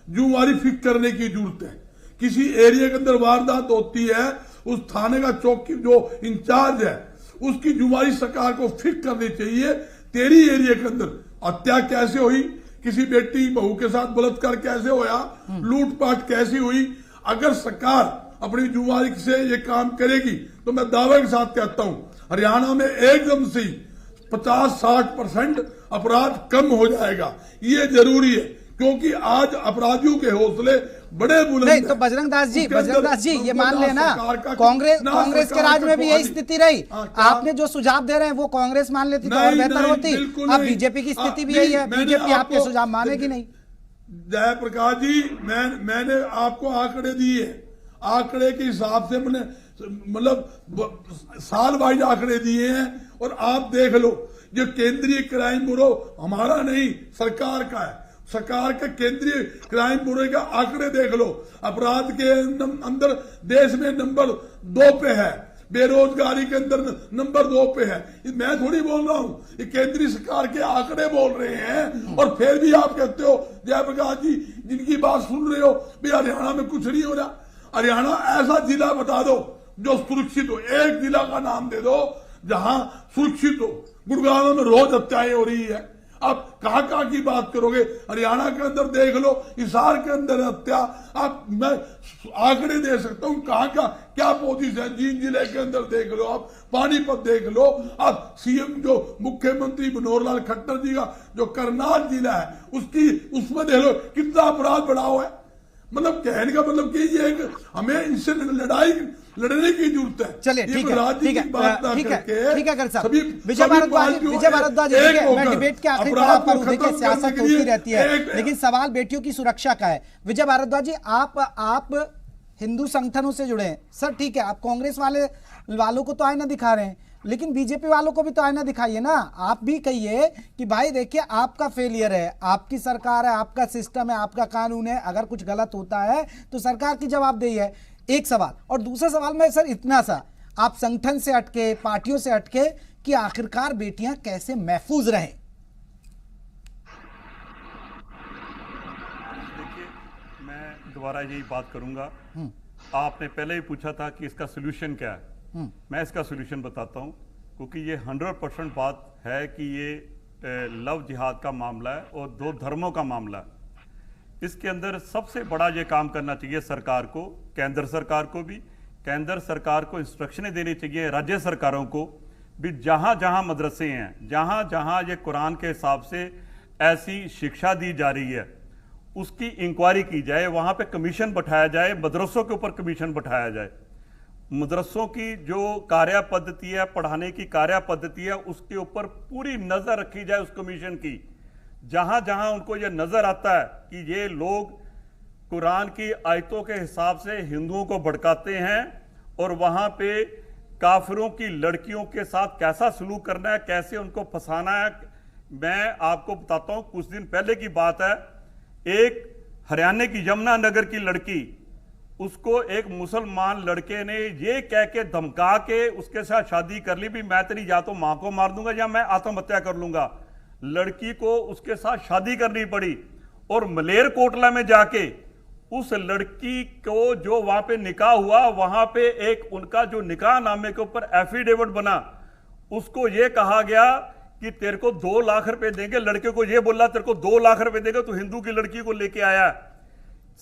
जिम्मेवारी फिक्स करने की जरूरत है। किसी एरिया के अंदर वारदात होती है, उस थाने का चौकी जो इंचार्ज है उसकी जिम्मेवारी सरकार को फिक्स करनी चाहिए। तेरी एरिया के अंदर हत्या कैसे हुई, किसी बेटी बहू के साथ बलात्कार कैसे होया, लूटपाट कैसी हुई, अगर सरकार अपनी जिम्मेवारी से ये काम करेगी तो मैं दावे के साथ कहता हूं हरियाणा में एकदम से 50-60% अपराध कम हो जाएगा। ये जरूरी है क्योंकि आज अपराधियों के हौसले बड़े बुलंद नहीं तो बजरंग दास जी ये मान लेना कांग्रेस के राज में भी यही स्थिति रही। आपने जो सुझाव दे रहे हैं वो कांग्रेस मान लेती तो और बेहतर होती। अब बीजेपी की स्थिति भी यही है, बीजेपी आपके सुझाव मानेगी नहीं। जयप्रकाश जी मैंने आपको आंकड़े दिए, आंकड़े के हिसाब से मैंने मतलब साल वाइज आंकड़े दिए हैं और आप देख लो जो केंद्रीय क्राइम ब्यूरो हमारा नहीं सरकार का है, सरकार के केंद्रीय क्राइम ब्यूरो का आंकड़े देख लो, अपराध के अंदर देश में नंबर 2 पे है, बेरोजगारी के अंदर नंबर 2 पे है। मैं थोड़ी बोल रहा हूं, ये केंद्रीय सरकार के आंकड़े बोल रहे हैं और फिर भी आप कहते हो जयप्रकाश जी जिनकी बात सुन रहे हो भी हरियाणा में कुछ नहीं हो रहा। हरियाणा ऐसा जिला बता दो जो सुरक्षित हो, एक जिला का नाम दे दो जहां सुरक्षित हो। गुड़गांव में रोज हत्याएं हो रही है, आप कहां की बात करोगे? हरियाणा के अंदर देख लो, हिसार के अंदर हत्या, आप मैं आंकड़े दे सकता हूं कहां का क्या पोजीशन है। जींद जिले के अंदर देख लो, आप पानीपत देख लो, आप सीएम जो मुख्यमंत्री मनोहर लाल खट्टर जी का जो करनाल जिला है उसमें देख लो कितना अपराध बढ़ा हुआ है। मतलब कहने का मतलब कि ये हमें इनसे लड़ने की जरूरत है। चलिए ठीक है कर साहब। विजय भारद्वाज मैं डिबेट के आखिरी पड़ाव पर हूं, देखिए सियासत होती रहती है लेकिन सवाल बेटियों की सुरक्षा का है। विजय भारद्वाज जी आप हिंदू संगठनों से जुड़े हैं सर, ठीक है, आप कांग्रेस वालों को तो आईना दिखा रहे हैं लेकिन बीजेपी वालों को भी तो आईना दिखाइए ना। आप भी कहिए कि भाई देखिए आपका फेलियर है, आपकी सरकार है, आपका सिस्टम है, आपका कानून है, अगर कुछ गलत होता है तो सरकार की जवाबदेही है। एक सवाल। और दूसरा सवाल में सर इतना सा, आप संगठन से हटके, पार्टियों से हटके कि आखिरकार बेटियां कैसे महफूज रहें? देखिए मैं दोबारा यही बात करूंगा, आपने पहले ही पूछा था कि इसका सोल्यूशन क्या है। मैं इसका सोल्यूशन बताता हूं क्योंकि ये 100% बात है कि ये लव जिहाद का मामला है और 2 धर्मों का मामला है। इसके अंदर सबसे बड़ा ये काम करना चाहिए सरकार को, केंद्र सरकार को भी, केंद्र सरकार को इंस्ट्रक्शनें देनी चाहिए राज्य सरकारों को भी, जहां जहां मदरसे हैं, जहां जहां ये कुरान के हिसाब से ऐसी शिक्षा दी जा रही है उसकी इंक्वायरी की जाए, वहां पे कमीशन बैठाया जाए, मदरसों के ऊपर कमीशन बैठाया जाए। मदरसों की जो कार्य पद्धति है, पढ़ाने की कार्य पद्धति है, उसके ऊपर पूरी नजर रखी जाए उस कमीशन की। जहां जहां उनको यह नजर आता है कि ये लोग कुरान की आयतों के हिसाब से हिंदुओं को भड़काते हैं और वहां पे काफिरों की लड़कियों के साथ कैसा सलूक करना है, कैसे उनको फंसाना है। मैं आपको बताता हूं, कुछ दिन पहले की बात है, एक हरियाणा की यमुनानगर की लड़की, उसको एक मुसलमान लड़के ने ये कह के धमका के उसके साथ शादी कर ली भी मैं तेरी या तो मां को मार दूंगा या मैं आत्महत्या कर लूंगा। लड़की को उसके साथ शादी करनी पड़ी और मलेरकोटला में जाके उस लड़की को जो वहां पे निकाह हुआ, वहां पे एक उनका जो निकाह नामे के ऊपर एफिडेविट बना, उसको ये कहा गया कि तेरे को 2 लाख रुपए देंगे। लड़के को ये बोला तेरे को 2 लाख रुपए देंगे, तो हिंदू की लड़की को लेके आया,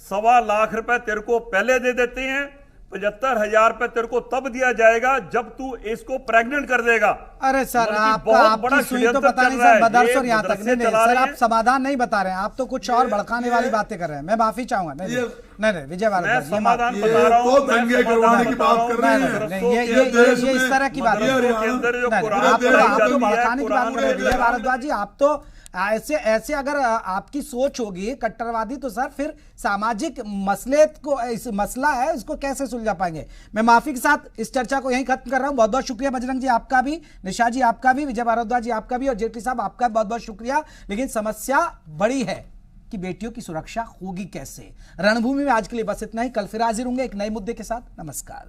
1.25 लाख रुपए तेरे को पहले दे देते हैं, 75,000 रुपए तेरे को तब दिया जाएगा जब तू इसको प्रेग्नेंट कर देगा। अरे सर आपकी सुई तो पता नहीं सर, मदरसों यहाँ तक नहीं सर, आप समाधान नहीं बता रहे हैं, आप तो कुछ और भड़काने वाली बातें कर रहे हैं। मैं माफी चाहूंगा। नहीं विजय भारद्वाज समाधान बता रहा हूँ, दंगे करवाने की बात कर रहे हैं, ये इस तरह की बात आप तो भड़काने की बात कर रहे हैं विजय भारद्वाज जी। आप तो ऐसे अगर आपकी सोच होगी कट्टरवादी तो सर फिर सामाजिक मसले को, इस मसला है इसको कैसे सुलझा पाएंगे। मैं माफी के साथ इस चर्चा को यहीं खत्म कर रहा हूं। बहुत बहुत शुक्रिया बजरंग जी आपका भी, निशा जी आपका भी, विजय भारद्वाज जी आपका भी और जेटली साहब आपका बहुत बहुत शुक्रिया। लेकिन समस्या बड़ी है कि बेटियों की सुरक्षा होगी कैसे। रणभूमि में आज के लिए बस इतना ही, कल फिर हाजिर होंगे एक नए मुद्दे के साथ। नमस्कार।